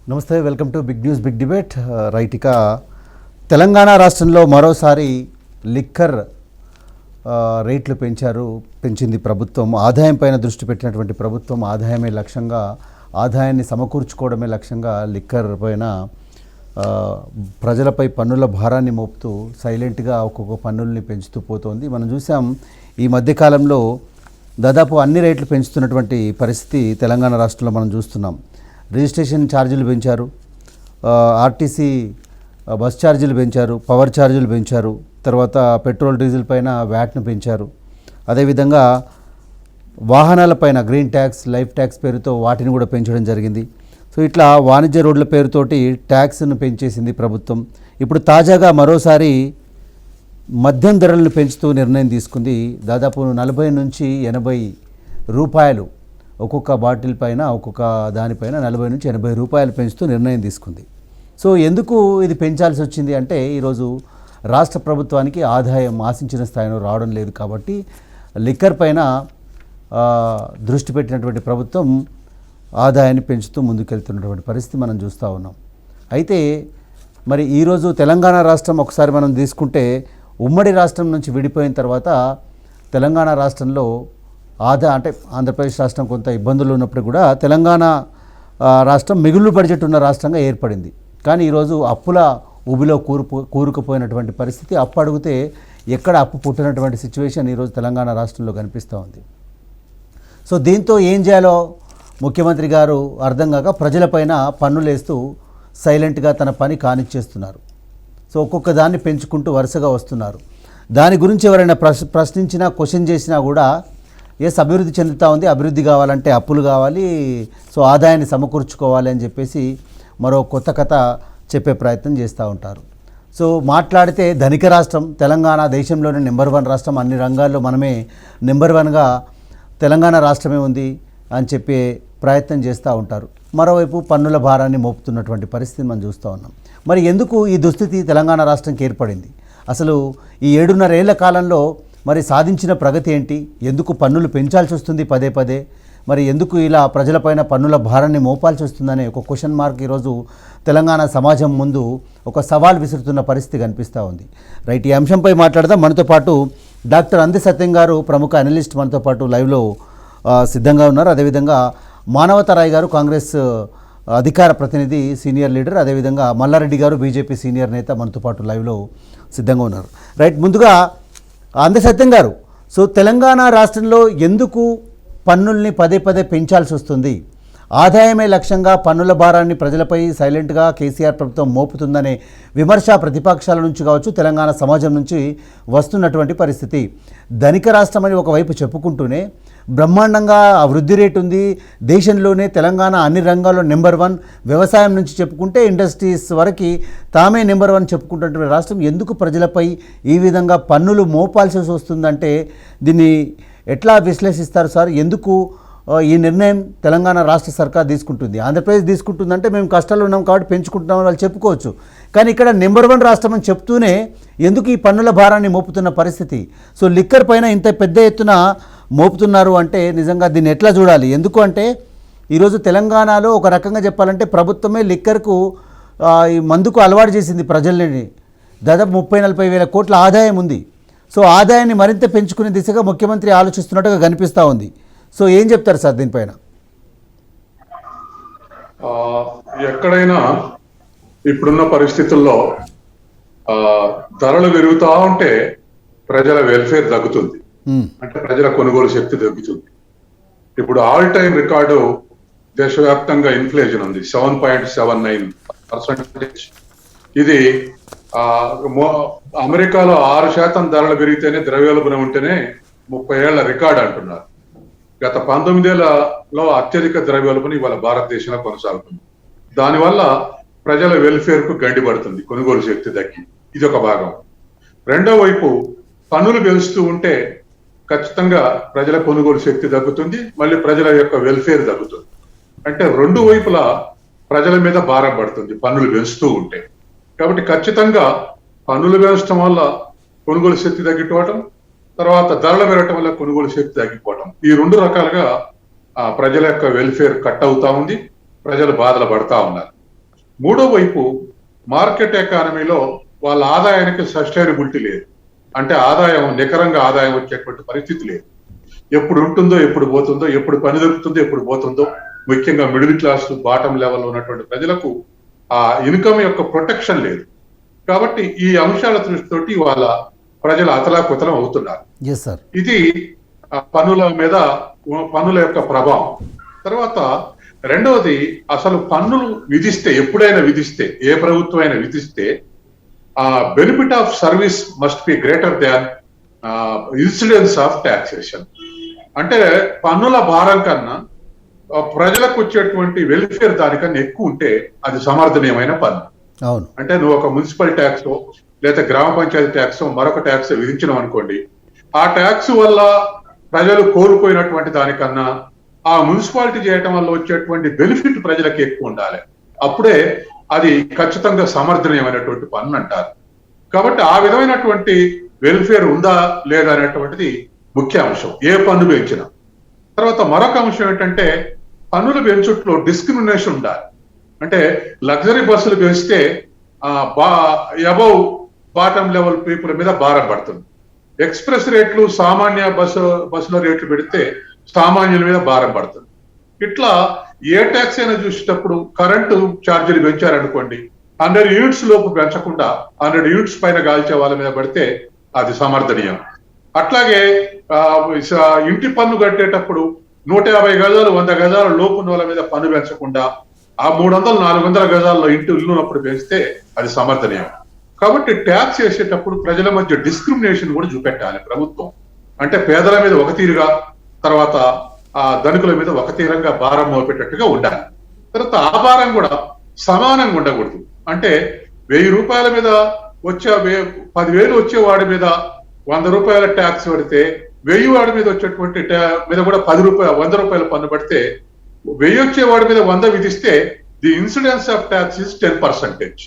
నమస్తే, welcome to big news big debate. Right, ఇక తెలంగాణ రాష్ట్రంలో మరోసారి లిక్కర్ రేట్లు పెంచింది ప్రభుత్వం. ఆదాయం పైన దృష్టి పెట్టినటువంటి ప్రభుత్వం ఆదాయమే లక్ష్యంగా, ఆదాయాన్ని సమకూర్చుకోవడమే లక్ష్యంగా లిక్కర్ పైన ప్రజలపై పన్నుల భారాన్ని మోపుతూ సైలెంట్గా ఒక్కొక్క పన్నుల్ని పెంచుతూ పోతోంది. మనం చూసాం ఈ మధ్యకాలంలో దాదాపు అన్ని రేట్లు పెంచుతున్నటువంటి పరిస్థితి తెలంగాణ రాష్ట్రంలో మనం చూస్తున్నాం. రిజిస్ట్రేషన్ ఛార్జీలు పెంచారు, ఆర్టీసీ బస్ ఛార్జీలు పెంచారు, పవర్ ఛార్జీలు పెంచారు, తర్వాత పెట్రోల్ డీజిల్ పైన వ్యాట్ను పెంచారు. అదేవిధంగా వాహనాలపైన గ్రీన్ ట్యాక్స్, లైఫ్ ట్యాక్స్ పేరుతో వాటిని కూడా పెంచడం జరిగింది. సో ఇట్లా వాణిజ్య రోడ్ల పేరుతోటి ట్యాక్స్ను పెంచేసింది ప్రభుత్వం. ఇప్పుడు తాజాగా మరోసారి మద్యం ధరలను పెంచుతూ నిర్ణయం తీసుకుంది. దాదాపు 40 నుంచి 80 రూపాయలు ఒక్కొక్క బాటిల్ పైన, ఒక్కొక్క దానిపైన 40 నుంచి 80 రూపాయలు పెంచుతూ నిర్ణయం తీసుకుంది. సో ఎందుకు ఇది పెంచాల్సి వచ్చింది అంటే, ఈరోజు రాష్ట్ర ప్రభుత్వానికి ఆదాయం ఆశించిన స్థాయిలో రావడం లేదు కాబట్టి లిక్కర్ పైన దృష్టి పెట్టినటువంటి ప్రభుత్వం ఆదాయాన్ని పెంచుతూ ముందుకెళ్తున్నటువంటి పరిస్థితి మనం చూస్తూ ఉన్నాం. అయితే మరి ఈరోజు తెలంగాణ రాష్ట్రం ఒకసారి మనం తీసుకుంటే, ఉమ్మడి రాష్ట్రం నుంచి విడిపోయిన తర్వాత తెలంగాణ రాష్ట్రంలో అంటే ఆంధ్రప్రదేశ్ రాష్ట్రం కొంత ఇబ్బందులు ఉన్నప్పుడు కూడా తెలంగాణ రాష్ట్రం మిగులు బడ్జెట్ ఉన్న రాష్ట్రంగా ఏర్పడింది. కానీ ఈరోజు అప్పుల ఊబిలో కూరుకుపోయినటువంటి పరిస్థితి, అప్పు అడిగితే ఎక్కడ అప్పు పుట్టినటువంటి సిచ్యువేషన్ ఈరోజు తెలంగాణ రాష్ట్రంలో కనిపిస్తూ ఉంది. సో దీంతో ఏం చేయాలో ముఖ్యమంత్రి గారు అర్థం కాక ప్రజలపైన పన్నులు వేస్తూ సైలెంట్గా తన పని కానిచ్చేస్తున్నారు. సో ఒక్కొక్క దాన్ని పెంచుకుంటూ వరుసగా వస్తున్నారు. దాని గురించి ఎవరైనా ప్రశ్నించినా, క్వశ్చన్ చేసినా కూడా అభివృద్ధి చెందుతూ ఉంది, అభివృద్ధి కావాలంటే అప్పులు కావాలి, సో ఆదాయాన్ని సమకూర్చుకోవాలి అని చెప్పేసి మరో కొత్త కథ చెప్పే ప్రయత్నం చేస్తూ ఉంటారు. సో మాట్లాడితే ధనిక రాష్ట్రం తెలంగాణ, దేశంలోనే నెంబర్ 1 రాష్ట్రం, అన్ని రంగాల్లో మనమే నెంబర్ 1గా తెలంగాణ రాష్ట్రమే ఉంది అని చెప్పే ప్రయత్నం చేస్తూ ఉంటారు. మరోవైపు పన్నుల భారాన్ని మోపుతున్నటువంటి పరిస్థితిని మనం చూస్తూ ఉన్నాం. మరి ఎందుకు ఈ దుస్థితి తెలంగాణ రాష్ట్రంకి ఏర్పడింది? అసలు ఈ 7.5 ఏళ్ల కాలంలో మరి సాధించిన ప్రగతి ఏంటి? ఎందుకు పన్నులు పెంచాల్సి వస్తుంది పదే పదే? మరి ఎందుకు ఇలా ప్రజలపైన పన్నుల భారాన్ని మోపాల్సి వస్తుందనే ఒక క్వశ్చన్ మార్క్ ఈరోజు తెలంగాణ సమాజం ముందు ఒక సవాల్ విసురుతున్న పరిస్థితి కనిపిస్తూ ఉంది. రైట్, ఈ అంశంపై మాట్లాడదాం. మనతో పాటు డాక్టర్ అంది సత్యం గారు, ప్రముఖ అనలిస్ట్, మనతో పాటు లైవ్లో సిద్ధంగా ఉన్నారు. అదేవిధంగా మానవతారాయ్ గారు, కాంగ్రెస్ అధికార ప్రతినిధి, సీనియర్ లీడర్, అదేవిధంగా మల్లారెడ్డి గారు, బీజేపీ సీనియర్ నేత, మనతో పాటు లైవ్లో సిద్ధంగా ఉన్నారు. రైట్, ముందుగా అంది సత్యం గారు, సో తెలంగాణ రాష్ట్రంలో ఎందుకు పన్నుల్ని పదే పదే పెంచాల్సి వస్తుంది? ఆదాయమే లక్ష్యంగా పన్నుల భారాన్ని ప్రజలపై సైలెంట్గా కేసీఆర్ ప్రభుత్వం మోపుతుందనే విమర్శ ప్రతిపక్షాల నుంచి కావచ్చు, తెలంగాణ సమాజం నుంచి వస్తున్నటువంటి పరిస్థితి. ధనిక రాష్ట్రమని ఒకవైపు చెప్పుకుంటూనే బ్రహ్మాండంగా వృద్ధి రేటు ఉంది, దేశంలోనే తెలంగాణ అన్ని రంగాల్లో నెంబర్ 1, వ్యవసాయం నుంచి చెప్పుకుంటే ఇండస్ట్రీస్ వరకు తామే నెంబర్ 1 చెప్పుకుంటున్నటువంటి రాష్ట్రం ఎందుకు ప్రజలపై ఈ విధంగా పన్నులు మోపాల్సి వస్తుందంటే దీన్ని ఎట్లా విశ్లేషిస్తారు సార్? ఎందుకు ఈ నిర్ణయం తెలంగాణ రాష్ట్ర సర్కార్ తీసుకుంటుంది? ఆంధ్రప్రదేశ్ తీసుకుంటుందంటే మేము కష్టాలు ఉన్నాం కాబట్టి పెంచుకుంటున్నామని వాళ్ళు చెప్పుకోవచ్చు. కానీ ఇక్కడ నెంబర్ 1 రాష్ట్రం అని చెప్తూనే ఎందుకు ఈ పన్నుల భారాన్ని మోపుతున్న పరిస్థితి? సో లిక్కర్ పైన ఇంత పెద్ద ఎత్తున మోపుతున్నారు అంటే నిజంగా దీన్ని ఎట్లా చూడాలి? ఎందుకు అంటే ఈరోజు తెలంగాణలో ఒక రకంగా చెప్పాలంటే ప్రభుత్వమే లిక్కర్కు, ఈ మందుకు అలవాటు చేసింది ప్రజల్ని. దాదాపు 30-40 వేల కోట్ల ఆదాయం ఉంది. సో ఆదాయాన్ని మరింత పెంచుకునే దిశగా ముఖ్యమంత్రి ఆలోచిస్తున్నట్టుగా కనిపిస్తూ ఉంది. సో ఏం చెప్తారు సార్ దీనిపైన? ఎక్కడైనా ఇప్పుడున్న పరిస్థితుల్లో ధరలు పెరుగుతూ ఉంటే ప్రజల వెల్ఫేర్ తగ్గుతుంది, అంటే ప్రజల కొనుగోలు శక్తి తగ్గుతుంది. ఇప్పుడు ఆల్ టైమ్ రికార్డు దేశవ్యాప్తంగా ఇన్ఫ్లేషన్ ఉంది, 7.79%. ఇది అమెరికాలో 6% ధరలు పెరిగితేనే, ద్రవ్యోల్బణం ఉంటేనే 30 ఏళ్ల రికార్డు అంటున్నారు. గత 19 ఏళ్లలో అత్యధిక ద్రవ్యోల్బణం ఇవాళ భారతదేశంలో కొనసాగుతుంది. దానివల్ల ప్రజల వెల్ఫేర్ కు గండిపడుతుంది, కొనుగోలు శక్తి తగ్గి. ఇది ఒక భాగం. రెండో వైపు పన్నులు పెంచుతూ ఉంటే ఖచ్చితంగా ప్రజల కొనుగోలు శక్తి తగ్గుతుంది, మళ్ళీ ప్రజల యొక్క వెల్ఫేర్ తగ్గుతుంది. అంటే రెండు వైపులా ప్రజల మీద భారం పడుతుంది పన్నులు పెంచుతూ ఉంటే. కాబట్టి ఖచ్చితంగా పన్నులు పెంచడం వల్ల కొనుగోలు శక్తి తగ్గిపోవటం, తర్వాత ధరలు పెరగటం వల్ల కొనుగోలు శక్తి తగ్గిపోవటం, ఈ 2 రకాలుగా ప్రజల యొక్క వెల్ఫేర్ కట్ అవుతా ఉంది, ప్రజలు బాధలు పడతా ఉన్నారు. మూడో వైపు మార్కెట్ ఎకానమీలో వాళ్ళ ఆదాయానికి సస్టైనబిలిటీ లేదు. అంటే ఆదాయం నికరంగా ఆదాయం వచ్చేటువంటి పరిస్థితి లేదు. ఎప్పుడు ఉంటుందో, ఎప్పుడు పోతుందో, ఎప్పుడు పని దొరుకుతుందో, ఎప్పుడు పోతుందో. ముఖ్యంగా మిడిల్ క్లాస్, బాటం లెవెల్లో ఉన్నటువంటి ప్రజలకు ఆ ఇన్కమ్ యొక్క ప్రొటెక్షన్ లేదు. కాబట్టి ఈ అంశాల దృష్టితోటి వాళ్ళ ప్రజలు అతలాకుతలం అవుతున్నారు. ఇది పన్నుల యొక్క ప్రభావం. తర్వాత రెండవది, అసలు పన్నులు విధిస్తే, ఎప్పుడైనా విధిస్తే, ఏ ప్రభుత్వం అయినా విధిస్తే, benefit of service must be greater than incidence of taxation. అంటే పన్నుల భారం కన్నా ప్రజలకు వచ్చేటువంటి వెల్ఫేర్ దానికన్నా ఎక్కువ ఉంటే అది సమర్థనీయమైన పన్ను. అవును. అంటే నువ్వు ఒక మున్సిపల్ ట్యాక్స్ లేదా గ్రామ పంచాయతీ ట్యాక్స్ మరొక ట్యాక్స్ విధించినావు అనుకోండి, ఆ ట్యాక్స్ వల్ల ప్రజలు కోల్పోయినటువంటి దానికన్నా ఆ మున్సిపాలిటీ చేయటం వల్ల వచ్చేటువంటి బెనిఫిట్ ప్రజలకు ఎక్కువ ఉండాలి. అప్పుడే అది ఖచ్చితంగా సమర్థనీయమైనటువంటి పన్ను అంటారు. కాబట్టి ఆ విధమైనటువంటి వెల్ఫేర్ ఉందా లేదా అనేటువంటిది ముఖ్య అంశం ఏ పన్ను పెంచినా. తర్వాత మరొక అంశం ఏంటంటే, పన్నులు పెంచుట్లో డిస్క్రిమినేషన్ ఉండాలి. అంటే లగ్జరీ బస్సులు పెంచితే అబౌవ్ బాటం లెవెల్ పీపుల్ మీద భారం పడుతుంది. ఎక్స్ప్రెస్ రేట్లు సామాన్య బస్సుల రేట్లు పెడితే సామాన్యుల మీద భారం పడుతుంది. ఇట్లా ఏ ట్యాక్స్ అయినా చూసేటప్పుడు కరెంటు ఛార్జీలు పెంచారనుకోండి, 100 యూనిట్స్ లోపు పెంచకుండా 100 యూనిట్స్ పైన కాల్చే వాళ్ళ మీద పడితే అది సమర్థనీయం. అట్లాగే ఇంటి పన్ను కట్టేటప్పుడు 150 గజాలు 100 గజాల లోపు వాళ్ళ మీద పన్ను పెంచకుండా ఆ 300-400 గజాల్లో ఇల్లు ఉన్నప్పుడు పెంచితే అది సమర్థనీయం. కాబట్టి ట్యాక్స్ వేసేటప్పుడు ప్రజల మధ్య డిస్క్రిమినేషన్ కూడా చూపెట్టాలి ప్రభుత్వం. అంటే పేదల మీద ఒక తీరుగా, తర్వాత ధనికుల మీద ఒక తీరంగా భారం మోపేటట్టుగా ఉండాలి. తర్వాత ఆ భారం కూడా సమానంగా ఉండకూడదు. అంటే 1000 రూపాయల మీద 10,000 వచ్చేవాడి మీద 100 రూపాయల ట్యాక్స్ పడితే 1000 వాడి మీద వచ్చేటువంటి మీద కూడా 100 రూపాయల పన్ను పడితే 1000 వచ్చేవాడి మీద 100 విధిస్తే the incidence of tax is 10%.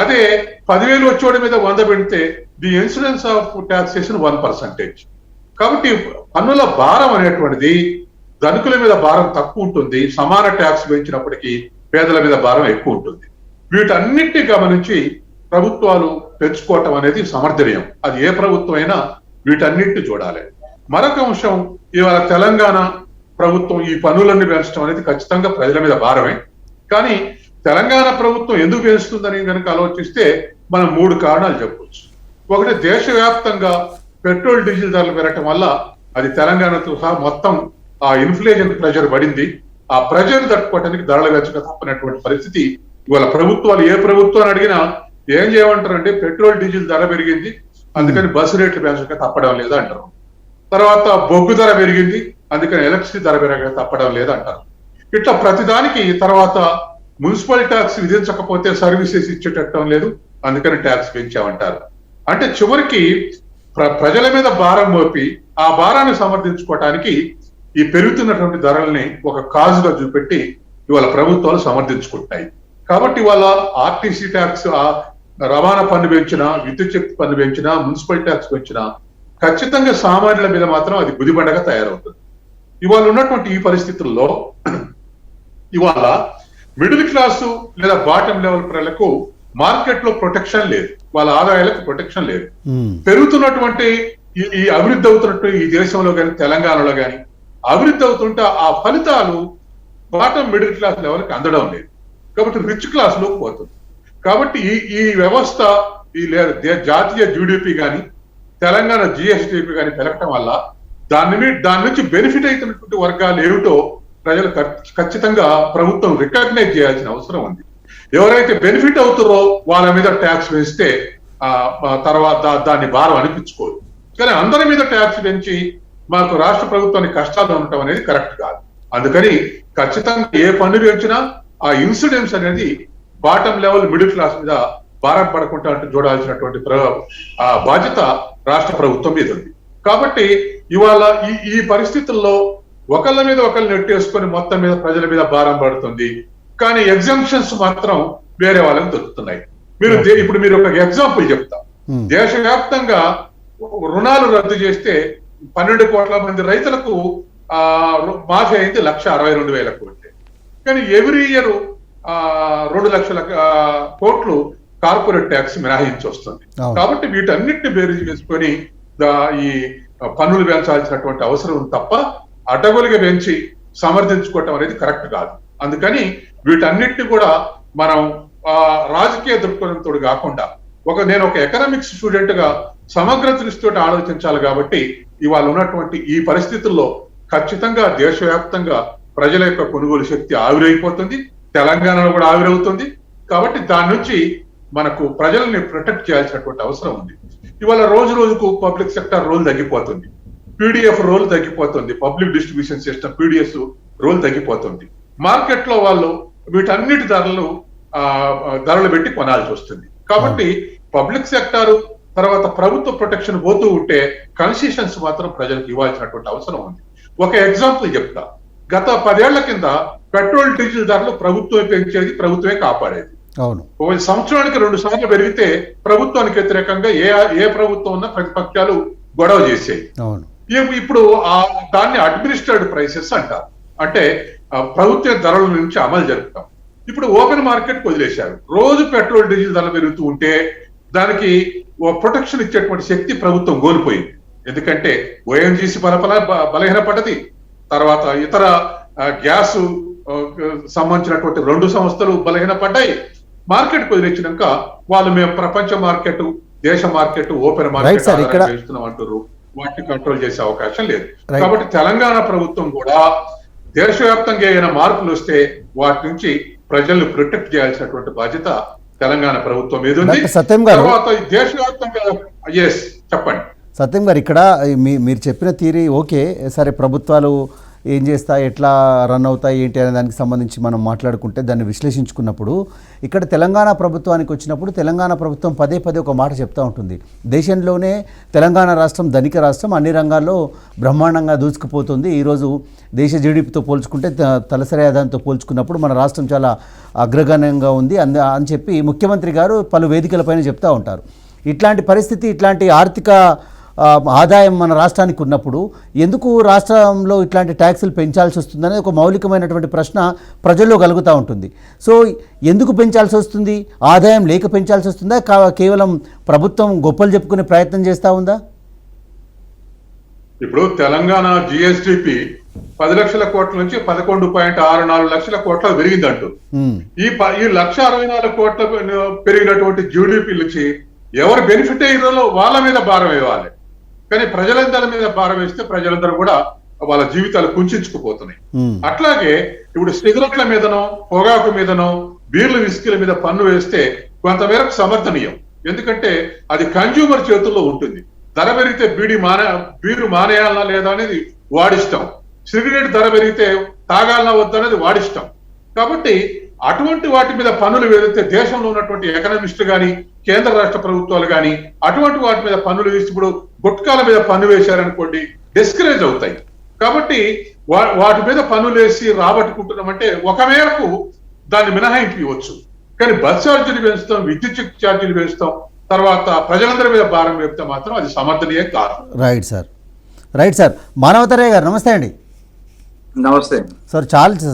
అదే 10,000 వచ్చేవాడి మీద 100 పెడితే ది ఇన్సిడెన్స్ ఆఫ్ టాక్సేషన్ 1%. కాబట్టి పన్నుల భారం అనేటువంటిది ధనికుల మీద భారం తక్కువ ఉంటుంది, సమాన ట్యాక్స్ పెంచినప్పటికీ పేదల మీద భారం ఎక్కువ ఉంటుంది. వీటన్నిటిని గమనించి ప్రభుత్వాలు పెంచుకోవటం అనేది సమర్థనీయం. అది ఏ ప్రభుత్వం అయినా వీటన్నిటిని చూడాలి. మరొక అంశం, ఇవాళ తెలంగాణ ప్రభుత్వం ఈ పన్నులన్నీ పెంచడం అనేది ఖచ్చితంగా ప్రజల మీద భారమే. కానీ తెలంగాణ ప్రభుత్వం ఎందుకు పెంచుతుందని కనుక ఆలోచిస్తే మనం 3 కారణాలు చెప్పవచ్చు. ఒకటి, దేశవ్యాప్తంగా పెట్రోల్ డీజిల్ ధరలు పెరగటం వల్ల అది తెలంగాణతో సహా మొత్తం ఆ ఇన్ఫ్లేషన్ ప్రెషర్ పడింది. ఆ ప్రెషర్ తట్టుకోవడానికి ధరలు పెంచక తప్పనటువంటి పరిస్థితి. ఇవాళ ప్రభుత్వాలు ఏ ప్రభుత్వాన్ని అడిగినా ఏం చేయమంటారంటే, పెట్రోల్ డీజిల్ ధర పెరిగింది అందుకని బస్సు రేట్లు పెంచక తప్పడం లేదు అంటారు. తర్వాత బొగ్గు ధర పెరిగింది అందుకని ఎలక్ట్రిసిటీ ధర పెరగక తప్పడం లేదు అంటారు. ఇట్లా ప్రతిదానికి తర్వాత మున్సిపల్ ట్యాక్స్ విధించకపోతే సర్వీసెస్ ఇచ్చేటట్టం లేదు అందుకని ట్యాక్స్ పెంచామంటారు. అంటే చివరికి ప్రజల మీద భారం మోపి ఆ భారాన్ని సమర్థించుకోవటానికి ఈ పెరుగుతున్నటువంటి ధరల్ని ఒక కాజుగా చూపెట్టి ఇవాళ ప్రభుత్వాలు సమర్థించుకుంటాయి. కాబట్టి ఇవాళ ఆర్టీసీ ట్యాక్స్, రవాణా పన్ను పెంచినా, విద్యుత్ శక్తి పన్ను పెంచినా, మున్సిపల్ ట్యాక్స్ పెంచినా ఖచ్చితంగా సామాన్యుల మీద మాత్రం అది గుదిబండగా తయారవుతుంది. ఇవాళ ఉన్నటువంటి ఈ పరిస్థితుల్లో ఇవాళ మిడిల్ క్లాసు లేదా బాటం లెవెల్ ప్రజలకు మార్కెట్ లో ప్రొటెక్షన్ లేదు, వాళ్ళ ఆదాయాలకు ప్రొటెక్షన్ లేదు. పెరుగుతున్నటువంటి ఈ అభివృద్ధి అవుతున్నట్టు ఈ దేశంలో కానీ తెలంగాణలో కానీ అభివృద్ధి అవుతుంటే ఆ ఫలితాలు బాటం మిడిల్ క్లాస్ లెవెల్కి అందడం లేదు. కాబట్టి రిచ్ క్లాస్ లోకి పోతుంది. కాబట్టి ఈ వ్యవస్థ జాతీయ జీడిపి కానీ తెలంగాణ జిఎస్డిపి కానీ పెరగటం వల్ల దాని నుంచి బెనిఫిట్ అవుతున్నటువంటి వర్గాలు ఏమిటో ప్రజలు ఖచ్చితంగా ప్రభుత్వం రికగ్నైజ్ చేయాల్సిన అవసరం ఉంది. ఎవరైతే బెనిఫిట్ అవుతారో వాళ్ళ మీద ట్యాక్స్ వేస్తే తర్వాత దాన్ని భారం అనిపించుకోరు. కానీ అందరి మీద ట్యాక్స్ పెంచి మాకు రాష్ట్ర ప్రభుత్వానికి కష్టాలు ఉండటం అనేది కరెక్ట్ కాదు. అందుకని ఖచ్చితంగా ఏ పన్ను పెంచినా ఆ ఇన్సిడెన్స్ అనేది బాటం లెవెల్ మిడిల్ క్లాస్ మీద భారం పడకుండా చూడాల్సినటువంటి బాధ్యత రాష్ట్ర ప్రభుత్వం మీద ఉంది. కాబట్టి ఇవాళ ఈ పరిస్థితుల్లో ఒకళ్ళ మీద ఒకళ్ళు నెట్టేసుకొని మొత్తం మీద ప్రజల మీద భారం పడుతుంది. కానీ ఎగ్జామ్షన్స్ మాత్రం వేరే వాళ్ళకి దొరుకుతున్నాయి. ఇప్పుడు మీరు ఒక ఎగ్జాంపుల్ చెప్తా. దేశవ్యాప్తంగా రుణాలు రద్దు చేస్తే 12 కోట్ల మంది రైతులకు మాఫీ అయింది 1,62,000 కోట్లు. కానీ ఎవ్రీ ఇయర్ 2 లక్షల కోట్లు కార్పొరేట్ ట్యాక్స్ మినహాయించి వస్తుంది. అవును. కాబట్టి వీటన్నిటిని బేరీజ్ వేసుకొని ఈ పన్నులు పెంచాల్సినటువంటి అవసరం ఉంది తప్ప అడ్డగోలుగా పెంచి సమర్థించుకోవటం అనేది కరెక్ట్ కాదు. అందుకని వీటన్నిటిని కూడా మనం రాజకీయ దృక్పథంతో కాకుండా నేను ఒక ఎకనామిక్స్ స్టూడెంట్ గా సమగ్ర దృష్టితో ఆలోచించాలి. కాబట్టి ఇవాళ ఉన్నటువంటి ఈ పరిస్థితుల్లో ఖచ్చితంగా దేశవ్యాప్తంగా ప్రజల యొక్క కొనుగోలు శక్తి ఆవిరైపోతుంది, తెలంగాణలో కూడా ఆవిరవుతుంది. కాబట్టి దాని నుంచి మనకు ప్రజల్ని ప్రొటెక్ట్ చేయాల్సినటువంటి అవసరం ఉంది. ఇవాళ రోజు రోజుకు పబ్లిక్ సెక్టర్ రోల్ తగ్గిపోతుంది, పీడిఎఫ్ రోల్ తగ్గిపోతుంది, public distribution system PDS role తగ్గిపోతుంది. మార్కెట్ లో వాళ్ళు వీటన్నిటి ధరలు పెట్టి కొనాల్సి వస్తుంది. కాబట్టి పబ్లిక్ సెక్టార్ తర్వాత ప్రభుత్వ ప్రొటెక్షన్ పోతూ ఉంటే కన్సెషన్స్ మాత్రం ప్రజలకు ఇవ్వాల్సినటువంటి అవసరం ఉంది. ఒక ఎగ్జాంపుల్ చెప్తా. గత 10 ఏళ్ల కింద పెట్రోల్ డీజిల్ ధరలు ప్రభుత్వమే పెంచేది, ప్రభుత్వమే కాపాడేది. అవును. సంవత్సరానికి 2 సార్లు పెరిగితే ప్రభుత్వానికి వ్యతిరేకంగా ఏ ప్రభుత్వం ఉన్నా ప్రతిపక్షాలు గొడవ చేసేవి. అవును. ఇప్పుడు దాన్ని అడ్మినిస్ట్రేటివ్ ప్రైసెస్ అంటారు. అంటే ప్రభుత్వ ధరల నుంచి అమలు జరుపుతాం. ఇప్పుడు ఓపెన్ మార్కెట్ వదిలేశారు. రోజు పెట్రోల్ డీజిల్ ధరలు పెరుగుతూ ఉంటే దానికి ప్రొటెక్షన్ ఇచ్చేటువంటి శక్తి ప్రభుత్వం కోల్పోయింది. ఎందుకంటే ఓఎన్జీసీ బలహీనపడ్డది, తర్వాత ఇతర గ్యాస్ సంబంధించినటువంటి 2 సంస్థలు బలహీనపడ్డాయి. మార్కెట్ వదిలేసినాక వాళ్ళు మేము ప్రపంచ మార్కెట్, దేశ మార్కెట్, ఓపెన్ మార్కెట్ చేస్తున్నాం అంటారు. వాటిని కంట్రోల్ చేసే అవకాశం లేదు. కాబట్టి తెలంగాణ ప్రభుత్వం కూడా దేశవ్యాప్తంగా ఏదైనా మార్పులు వస్తే వాటి నుంచి ప్రజల్ని ప్రొటెక్ట్ చేయాల్సినటువంటి బాధ్యత తెలంగాణ ప్రభుత్వం మీద ఉంది. తర్వాత దేశవ్యాప్తంగా చెప్పండి సత్యం గారు, ఇక్కడ మీరు చెప్పిన థియరీ ఓకే, సరే ప్రభుత్వాలు ఏం చేస్తాయి, ఎట్లా రన్ అవుతాయి, ఏంటి అనే దానికి సంబంధించి మనం మాట్లాడుకుంటే దాన్ని విశ్లేషించుకున్నప్పుడు ఇక్కడ తెలంగాణ ప్రభుత్వానికి వచ్చినప్పుడు తెలంగాణ ప్రభుత్వం పదే ఒక మాట చెప్తూ ఉంటుంది. దేశంలోనే తెలంగాణ రాష్ట్రం ధనిక రాష్ట్రం, అన్ని రంగాల్లో బ్రహ్మాండంగా దూసుకుపోతుంది. ఈరోజు దేశ జీడిపితో పోల్చుకుంటే తలసరి ఆదాయంతో పోల్చుకున్నప్పుడు మన రాష్ట్రం చాలా అగ్రగణ్యంగా ఉంది అని చెప్పి ముఖ్యమంత్రి గారు పలు వేదికలపైన చెప్తూ ఉంటారు. ఇట్లాంటి పరిస్థితి, ఇట్లాంటి ఆర్థిక ఆదాయం మన రాష్ట్రానికి ఉన్నప్పుడు ఎందుకు రాష్ట్రంలో ఇట్లాంటి ట్యాక్సులు పెంచాల్సి వస్తుందనేది ఒక మౌలికమైనటువంటి ప్రశ్న ప్రజల్లో కలుగుతూ ఉంటుంది. సో ఎందుకు పెంచాల్సి వస్తుంది? ఆదాయం లేక పెంచాల్సి వస్తుందా? కేవలం ప్రభుత్వం గొప్పలు చెప్పుకునే ప్రయత్నం చేస్తూ ఉందా? ఇప్పుడు తెలంగాణ జిఎస్డిపి 10 లక్షల కోట్ల నుంచి 11.64 లక్షల కోట్ల పెరిగిందంటూ ఈ 1,64 కోట్ల పెరిగినటువంటి జిడిపి నుంచి ఎవరు బెనిఫిట్ అయ్యారో వాళ్ళ మీద భారం ఇవ్వాలి. కానీ ప్రజలందరి మీద భారం వేస్తే ప్రజలందరూ కూడా వాళ్ళ జీవితాలు కుంచుకుపోతున్నాయి. అట్లాగే ఇప్పుడు సిగరెట్ల మీదనో, పొగాకు మీదనో, బీర్లు విస్కీల మీద పన్ను వేస్తే కొంతమేరకు సమర్థనీయం. ఎందుకంటే అది కన్జ్యూమర్ చేతుల్లో ఉంటుంది. ధర పెరిగితే బీరు మానేయాలనా లేదా అనేది వాడిష్టం, సిగరెట్ ధర పెరిగితే తాగాలనా వద్దనేది వాడిష్టం. కాబట్టి అటువంటి వాటి మీద పన్నులు వేస్తే దేశంలో ఉన్నటువంటి ఎకనామిస్టులు కానీ, కేంద్ర రాష్ట్ర ప్రభుత్వాలు కానీ అటువంటి వాటి మీద పన్నులు వేసి ఇప్పుడు గుట్కాల మీద పన్ను వేశారనుకోండి డిస్కరేజ్ అవుతాయి. కాబట్టి వాటి మీద పన్నులు వేసి రాబట్టుకుంటున్నామంటే ఒక మేరకు దాన్ని మినహాయింపు ఇవ్వచ్చు. కానీ బస్ ఛార్జీలు పెంచుతాం, విద్యుత్ ఛార్జీలు పెంచుతాం, తర్వాత ప్రజలందరి మీద భారం వేస్తే మాత్రం అది సమర్థనీయం కాదు. Right sir. మానవతరయ్య గారు నమస్తే అండి. నమస్తే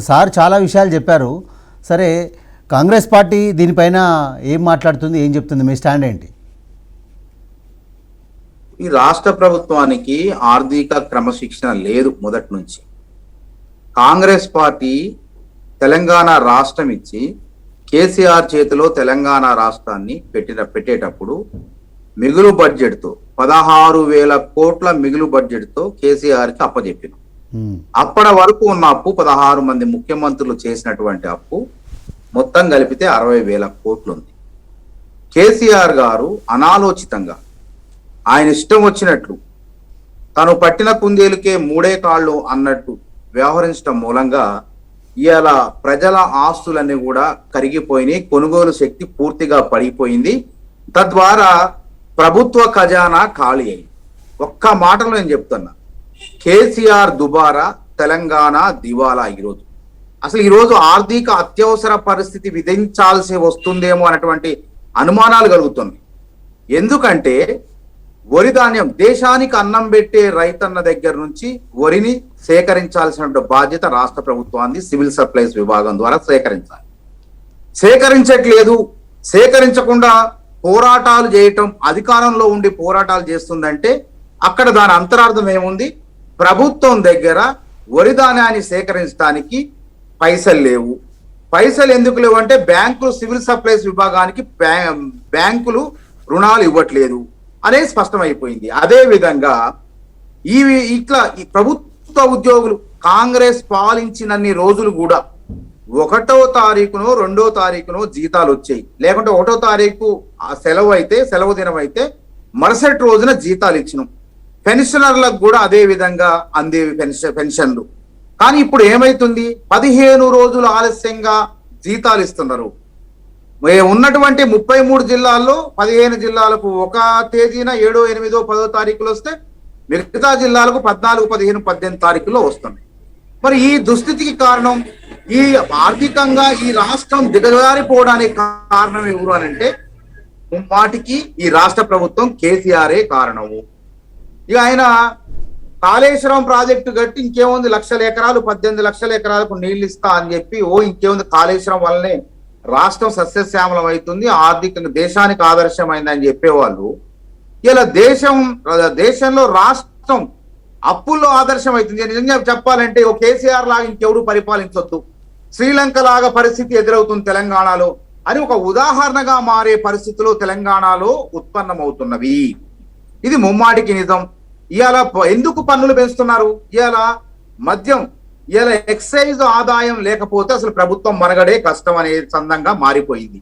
సార్. చాలా విషయాలు చెప్పారు. సరే, కాంగ్రెస్ పార్టీ దీనిపైన ఏం మాట్లాడుతుంది, ఏం చెప్తుంది, మీ స్టాండ్ ఏంటి? ఈ రాష్ట్ర ప్రభుత్వానికి ఆర్థిక క్రమశిక్షణ లేదు మొదటి నుంచి. కాంగ్రెస్ పార్టీ తెలంగాణ రాష్ట్రం ఇచ్చి కేసీఆర్ చేతిలో తెలంగాణ రాష్ట్రాన్ని పెట్టేటప్పుడు మిగులు బడ్జెట్తో 16,000 కోట్ల మిగులు బడ్జెట్తో కేసీఆర్కి అప్పచెప్పిన. అప్పటి వరకు ఉన్న అప్పు 16 మంది ముఖ్యమంత్రులు చేసినటువంటి అప్పు మొత్తం కలిపితే 60,000 కోట్లు ఉంది. కేసీఆర్ గారు అనాలోచితంగా ఆయన ఇష్టం వచ్చినట్లు తను పట్టిన కుందేలుకే 3 కాళ్ళు అన్నట్టు వ్యవహరించడం మూలంగా ఇవాళ ప్రజల ఆస్తులన్నీ కూడా కరిగిపోయినాయి, కొనుగోలు శక్తి పూర్తిగా పడిపోయింది. తద్వారా ప్రభుత్వ ఖజానా ఖాళీ అయింది. ఒక్క మాటలో నేను చెప్తున్నా, కేసీఆర్ దుబారా, తెలంగాణ దివాలా. అసలు ఈరోజు ఆర్థిక అత్యవసర పరిస్థితి విధించాల్సి వస్తుందేమో అనేటువంటి అనుమానాలు కలుగుతున్నాయి. ఎందుకంటే వరి ధాన్యం, దేశానికి అన్నం పెట్టే రైతన్న దగ్గర నుంచి వరిని సేకరించాల్సిన బాధ్యత రాష్ట్ర ప్రభుత్వాన్ని సివిల్ సప్లైస్ విభాగం ద్వారా సేకరించాలి. సేకరించట్లేదు, సేకరించకుండా పోరాటాలు చేయటం, అధికారంలో ఉండి పోరాటాలు చేస్తుందంటే అక్కడ దాని అంతరార్థం ఏముంది? ప్రభుత్వం దగ్గర వరి ధాన్యాన్ని సేకరించడానికి పైసలు లేవు. పైసలు ఎందుకు లేవు అంటే బ్యాంకులు, సివిల్ సప్లైస్ విభాగానికి బ్యాంకులు రుణాలు ఇవ్వట్లేదు అనేది స్పష్టమైపోయింది. అదే విధంగా ఇట్లా ఈ ప్రభుత్వ ఉద్యోగులు కాంగ్రెస్ పాలించినన్ని రోజులు కూడా 1వ తారీఖునో 2వ తారీఖునో జీతాలు వచ్చాయి, లేకుంటే 1వ తారీఖు సెలవు అయితే, సెలవు దినం అయితే మరుసటి రోజున జీతాలు ఇచ్చినాం. పెన్షనర్లకు కూడా అదే విధంగా అందేవి పెన్షన్లు. కానీ ఇప్పుడు ఏమైతుంది? 15 రోజులు ఆలస్యంగా జీతాలు ఇస్తున్నారు. ఉన్నటువంటి 33 జిల్లాల్లో 15 జిల్లాలకు ఒక తేదీన 7, 8, 10 తారీఖులు వస్తే మిగతా జిల్లాలకు 14, 15, 18 తారీఖుల్లో వస్తున్నాయి. మరి ఈ దుస్థితికి కారణం, ఈ ఆర్థికంగా ఈ రాష్ట్రం దిగజారిపోవడానికి కారణం ఎవరు అని అంటే వాటికి ఈ రాష్ట్ర ప్రభుత్వం కేసీఆరే కారణము. ఇక ఆయన కాళేశ్వరం ప్రాజెక్టు కట్టి ఇంకేముంది, 1,00,000 ఎకరాలు 18 లక్షల ఎకరాలకు నీళ్లు ఇస్తా అని చెప్పి ఇంకేముంది, కాళేశ్వరం వల్లనే రాష్ట్రం సస్యశ్యామలం అవుతుంది, ఆర్థికంగా దేశానికి ఆదర్శమైందని చెప్పేవాళ్ళు ఇలా దేశంలో రాష్ట్రం అప్పుల్లో ఆదర్శం అవుతుంది. నిజంగా చెప్పాలంటే ఓ కేసీఆర్ లాగా ఇంకెవరు పరిపాలించొద్దు, శ్రీలంక లాగా పరిస్థితి ఎదురవుతుంది తెలంగాణలో అని ఒక ఉదాహరణగా మారే పరిస్థితులు తెలంగాణలో ఉత్పన్నమవుతున్నవి. ఇది ముమ్మాటికి నిజం. ఇవాళ ఎందుకు పన్నులు పెంచుతున్నారు? ఇవాళ మద్యం, ఇవాళ ఎక్సైజ్ ఆదాయం లేకపోతే అసలు ప్రభుత్వం మనగడే కష్టం అనే సందంగా మారిపోయింది.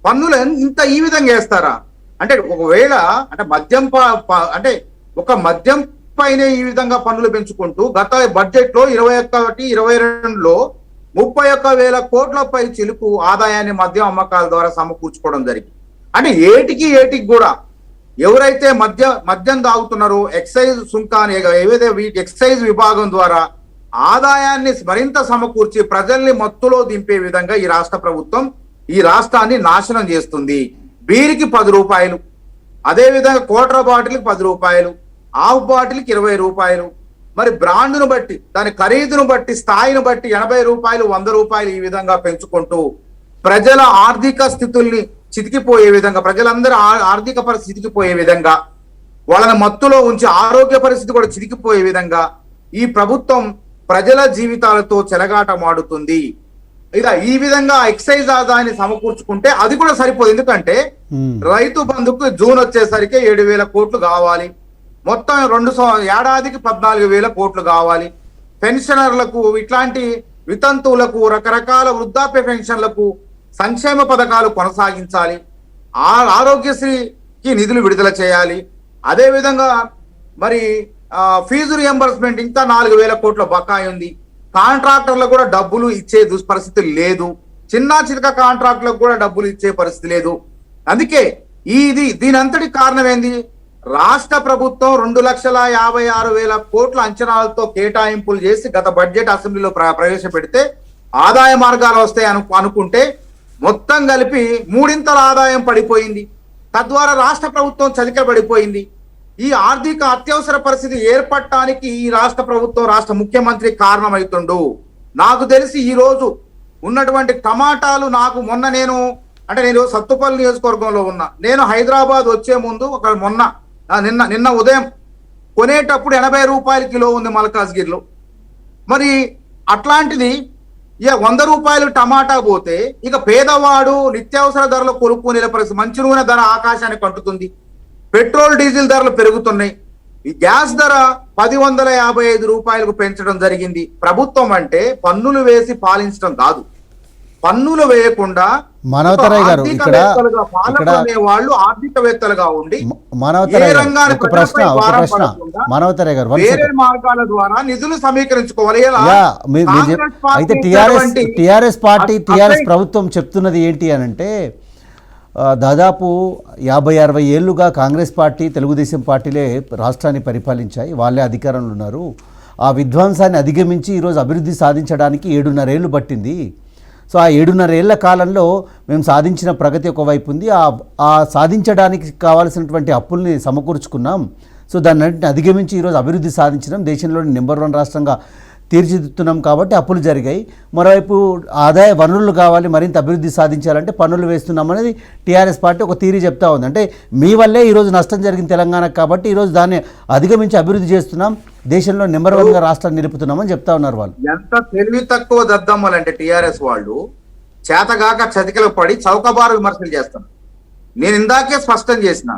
పన్నులు ఇంత ఈ విధంగా వేస్తారా అంటే, ఒకవేళ అంటే మద్యం అంటే ఒక మద్యం పైనే ఈ విధంగా పన్నులు పెంచుకుంటూ గత బడ్జెట్ లో 21, 22లో 31,000 కోట్ల పై చిలుకు ఆదాయాన్ని మద్యం అమ్మకాల ద్వారా సమకూర్చుకోవడం జరిగింది. అంటే ఏటికి కూడా ఎవరైతే మద్యం తాగుతున్నారో ఎక్సైజ్ సుంకాన్ని ఏవైతే ఎక్సైజ్ విభాగం ద్వారా ఆదాయాన్ని మరింత సమకూర్చి ప్రజల్ని మత్తులో దింపే విధంగా ఈ రాష్ట్ర ప్రభుత్వం ఈ రాష్ట్రాన్ని నాశనం చేస్తుంది. బీరికి 10 రూపాయలు, అదే విధంగా క్వార్టర్ బాటిల్కి 10 రూపాయలు, హాఫ్ బాటిల్కి 20 రూపాయలు. మరి బ్రాండ్ను బట్టి, దాని ఖరీదును బట్టి, స్థాయిని బట్టి 80 రూపాయలు, 100 రూపాయలు ఈ విధంగా పెంచుకుంటూ ప్రజల ఆర్థిక స్థితుల్ని చితికిపోయే విధంగా, ప్రజలందరూ ఆర్థిక పరిస్థితి చితికిపోయే విధంగా, వాళ్ళని మత్తులో ఉంచి ఆరోగ్య పరిస్థితి కూడా చితికిపోయే విధంగా ఈ ప్రభుత్వం ప్రజల జీవితాలతో చెలగాటమాడుతుంది. ఇలా ఈ విధంగా ఎక్సైజ్ ఆదాయాన్ని సమకూర్చుకుంటే అది కూడా సరిపోదు. ఎందుకంటే రైతు బంధుకు జూన్ వచ్చేసరికి 7,000 కోట్లు కావాలి, మొత్తం ఏడాదికి 14,000 కోట్లు కావాలి. పెన్షనర్లకు, ఇట్లాంటి వితంతువులకు, రకరకాల వృద్ధాప్య పెన్షన్లకు సంక్షేమ పథకాలు కొనసాగించాలి, ఆరోగ్యశ్రీకి నిధులు విడుదల చేయాలి. అదే విధంగా మరి ఫీజు రియంబర్స్మెంట్ ఇంకా 4,000 కోట్ల బకాయి ఉంది. కాంట్రాక్టర్లకు కూడా డబ్బులు ఇచ్చే దుష్పరిస్థితి లేదు, చిన్న చితక కాంట్రాక్టులకు కూడా డబ్బులు ఇచ్చే పరిస్థితి లేదు. అందుకే దీని అంతటి కారణం ఏంది? రాష్ట్ర ప్రభుత్వం 2,56,000 కోట్ల అంచనాలతో కేటాయింపులు చేసి గత బడ్జెట్ అసెంబ్లీలో ప్రవేశపెడితే ఆదాయ మార్గాలు వస్తాయి అనుకుంటే మొత్తం కలిపి 3 ఆదాయం పడిపోయింది. తద్వారా రాష్ట్ర ప్రభుత్వం చతికిలబడిపోయింది. ఈ ఆర్థిక అత్యవసర పరిస్థితి ఏర్పడటానికి ఈ రాష్ట్ర ప్రభుత్వం, రాష్ట్ర ముఖ్యమంత్రి కారణమవుతుండు. నాకు తెలిసి ఈ రోజు ఉన్నటువంటి టమాటాలు, నేను సత్తుపల్లి నియోజకవర్గంలో ఉన్నా, నేను హైదరాబాద్ వచ్చే ముందు నిన్న ఉదయం కొనేటప్పుడు 80 రూపాయల కిలో ఉంది మల్కాజ్గిరిలో. మరి అట్లాంటిది ఇక 100 రూపాయలు టమాటా పోతే ఇక పేదవాడు నిత్యావసర ధరలు కొనుక్కునే పరిస్థితి. మంచి నూనె ధర ఆకాశానికి అంటుతుంది, పెట్రోల్ డీజిల్ ధరలు పెరుగుతున్నాయి, ఈ గ్యాస్ ధర 1,155 రూపాయలకు పెంచడం జరిగింది. ప్రభుత్వం అంటే పన్నులు వేసి పాలించడం కాదు, పన్నులు వేయకుండా మనోతరయ్య గారు ఇక్కడ వాళ్ళు ఆర్థికవేత్తలుగా ఉండి మనోతరయ్య గారు వేరే మార్గాల ద్వారా నిధులు సమీకరించుకోవాలి. అయితే టిఆర్ఎస్ ప్రభుత్వం చెప్తున్నది ఏంటి అని అంటే, దాదాపు 50-60 ఏళ్లుగా కాంగ్రెస్ పార్టీ, తెలుగుదేశం పార్టీలే రాష్ట్రాన్ని పరిపాలించాయి, వాళ్ళే అధికారంలో ఉన్నారు. ఆ విధ్వంసాన్ని అధిగమించి ఈరోజు అభివృద్ధి సాధించడానికి 7.5 ఏళ్ళు పట్టింది. సో ఆ 7.5 ఏళ్ల కాలంలో మేము సాధించిన ప్రగతి ఒకవైపు ఉంది, ఆ సాధించడానికి కావాల్సినటువంటి అప్పుల్ని సమకూర్చుకున్నాం. సో దాన్ని అధిగమించి ఈరోజు అభివృద్ధి సాధించడం, దేశంలోని నెంబర్ 1 రాష్ట్రంగా తీర్చిదిద్దుతున్నాం కాబట్టి అప్పులు జరిగాయి. మరోవైపు ఆదాయ వనరులు కావాలి, మరింత అభివృద్ధి సాధించాలంటే పన్నులు వేస్తున్నాం అనేది టీఆర్ఎస్ పార్టీ ఒక థీరీ చెప్తా ఉంది. అంటే మీ వల్లే ఈరోజు నష్టం జరిగింది తెలంగాణకు కాబట్టి ఈరోజు దాన్ని అధిగమించి అభివృద్ధి చేస్తున్నాం, దేశంలో నెంబర్ 1గా రాష్ట్రాన్ని నిలుపుతున్నామని చెప్తా ఉన్నారు వాళ్ళు. ఎంత తెలివి తక్కువ దద్దమ్మలంటే టీఆర్ఎస్ వాళ్ళు చేతగాక చతికిల పడి చౌకబారు విమర్శలు చేస్తారు. నేను ఇందాకే స్పష్టం చేసిన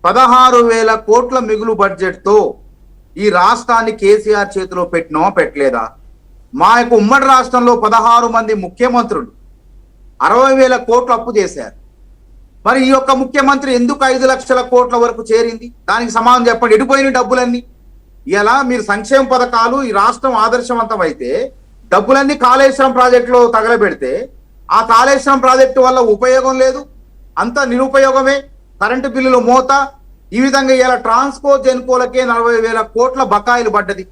16,000 కోట్ల మిగులు బడ్జెట్ తో ఈ రాష్ట్రాన్ని కేసీఆర్ చేతిలో పెట్టినో పెట్టలేదా? మా యొక్క ఉమ్మడి రాష్ట్రంలో 16 మంది ముఖ్యమంత్రులు 60,000 కోట్లు అప్పు చేశారు. మరి ఈ యొక్క ముఖ్యమంత్రి ఎందుకు 5 లక్షల కోట్ల వరకు చేరింది? దానికి సమాధానం చెప్పండి. ఎడిపోయిన డబ్బులన్నీ ఇలా మీరు సంక్షేమ పథకాలు ఈ రాష్ట్రం ఆదర్శవంతం అయితే డబ్బులన్నీ కాళేశ్వరం ప్రాజెక్టులో తగలబెడితే ఆ కాళేశ్వరం ప్రాజెక్టు వల్ల ఉపయోగం లేదు, అంత నిరుపయోగమే. కరెంటు బిల్లులు మోత, ఈ విధంగా ఇలా ట్రాన్స్కో జెన్కోలకే 40,000 కోట్ల బకాయిలు పడ్డది.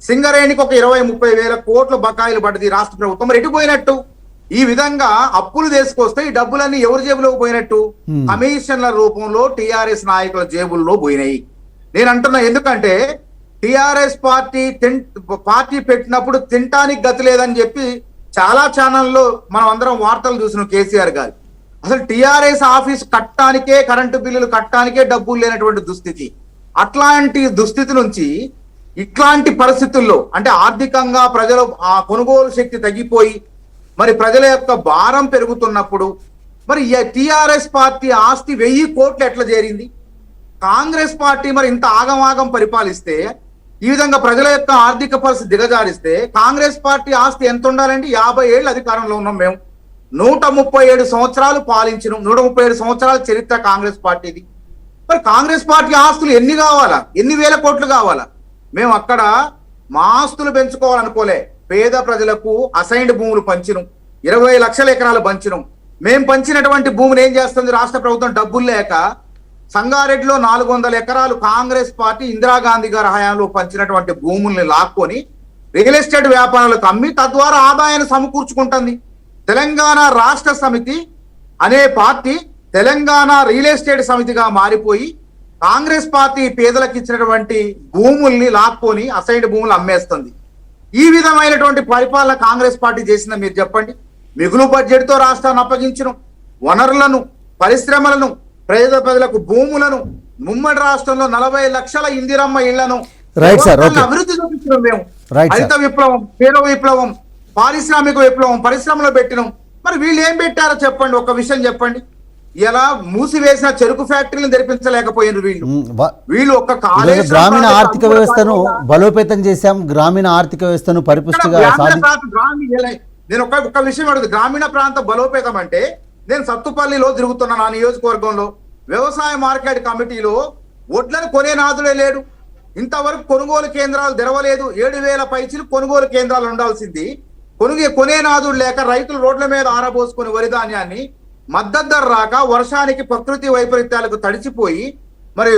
సింగరేణికి ఒక 20-30 వేల కోట్ల బకాయిలు పడ్డది రాష్ట్ర ప్రభుత్వం. మరి ఎటుపోయినట్టు? ఈ విధంగా అప్పులు తీసుకొస్తే ఈ డబ్బులన్నీ ఎవరి జేబులోకి పోయినట్టు? కమిషన్ల రూపంలో టీఆర్ఎస్ నాయకుల జేబుల్లో పోయినాయి. నేను అంటున్నా, ఎందుకంటే టీఆర్ఎస్ పార్టీ పెట్టినప్పుడు తినటానికి గతి లేదని చెప్పి చాలా ఛానల్లో మనం అందరం వార్తలు చూసినాం. కేసీఆర్ గారు అసలు టీఆర్ఎస్ ఆఫీస్ కట్టడానికే, కరెంటు బిల్లులు కట్టడానికే డబ్బులు లేనటువంటి దుస్థితి. అట్లాంటి దుస్థితి నుంచి ఇట్లాంటి పరిస్థితుల్లో అంటే ఆర్థికంగా ప్రజలు ఆ కొనుగోలు శక్తి తగ్గిపోయి మరి ప్రజల యొక్క భారం పెరుగుతున్నప్పుడు మరి టీఆర్ఎస్ పార్టీ ఆస్తి 1000 కోట్లు ఎట్లా చేరింది? కాంగ్రెస్ పార్టీ మరి ఇంత ఆగమాగం పరిపాలిస్తే, ఈ విధంగా ప్రజల యొక్క ఆర్థిక పరిస్థితి దిగజారిస్తే కాంగ్రెస్ పార్టీ ఆస్తి ఎంత ఉండాలండి? 50 ఏళ్ళు అధికారంలో ఉన్నాం మేము, 137 సంవత్సరాలు పాలించినాం, 137 సంవత్సరాల చరిత్ర కాంగ్రెస్ పార్టీది. మరి కాంగ్రెస్ పార్టీ ఆస్తులు ఎన్ని కావాలా? ఎన్ని వేల కోట్లు కావాలా? మేము అక్కడ మా ఆస్తులు పెంచుకోవాలనుకోలే, పేద ప్రజలకు అసైన్డ్ భూములు పంచినాం, 20 లక్షల ఎకరాలు పంచినాం. మేము పంచినటువంటి భూమిని ఏం చేస్తుంది రాష్ట్ర ప్రభుత్వం? డబ్బులు లేక సంగారెడ్డిలో 400 ఎకరాలు కాంగ్రెస్ పార్టీ ఇందిరాగాంధీ గారి హయాంలో పంచినటువంటి భూముల్ని లాక్కొని రియల్ ఎస్టేట్ వ్యాపారాలకు అమ్మి తద్వారా ఆదాయాన్ని సమకూర్చుకుంటుంది. తెలంగాణ రాష్ట్ర సమితి అనే పార్టీ తెలంగాణ రియల్ ఎస్టేట్ సమితిగా మారిపోయి కాంగ్రెస్ పార్టీ పేదలకు ఇచ్చినటువంటి భూముల్ని లాక్కొని అసైన్డ్ భూములు అమ్మేస్తుంది. ఈ విధమైనటువంటి పరిపాలన కాంగ్రెస్ పార్టీ చేసిందా మీరు చెప్పండి? మిగులు బడ్జెట్ తో రాష్ట్రాన్ని అప్పగించడం, వనరులను, పరిశ్రమలను, ప్రజలకు భూములను, ముమ్మడి రాష్ట్రంలో 40 లక్షల ఇందిరమ్మ ఇళ్లను అభివృద్ధి చూపించడం మేము. హరిత విప్లవం, పేద విప్లవం, పారిశ్రామిక విప్లవం, పరిశ్రమలు పెట్టినాం. మరి వీళ్ళు ఏం పెట్టారో చెప్పండి, ఒక విషయం చెప్పండి. ఇలా మూసివేసిన చెరుకు ఫ్యాక్టరీలను తెరిపించలేకపోయినారు వీళ్ళు. ఒక గ్రామీణ ఆర్థిక వ్యవస్థను బలోపేతం చేశాం, గ్రామీణ ఆర్థిక వ్యవస్థను పరిపుష్టిగా నేను ఒక విషయం అడుగుతుంది. గ్రామీణ ప్రాంత బలోపేతం అంటే నేను సత్తుపల్లిలో తిరుగుతున్నా, నా నియోజకవర్గంలో వ్యవసాయ మార్కెట్ కమిటీలో వడ్లను కొనే నాదులే లేడు. ఇంతవరకు కొనుగోలు కేంద్రాలు తెరవలేదు. 7,000 పైచీలు కొనుగోలు కేంద్రాలు ఉండాల్సింది కొనే నాదుడు లేక రైతులు రోడ్ల మీద ఆరబోసుకుని వరి ధాన్యాన్ని మద్దతు ధర రాక వర్షానికి ప్రకృతి వైపరీత్యాలకు తడిచిపోయి మరి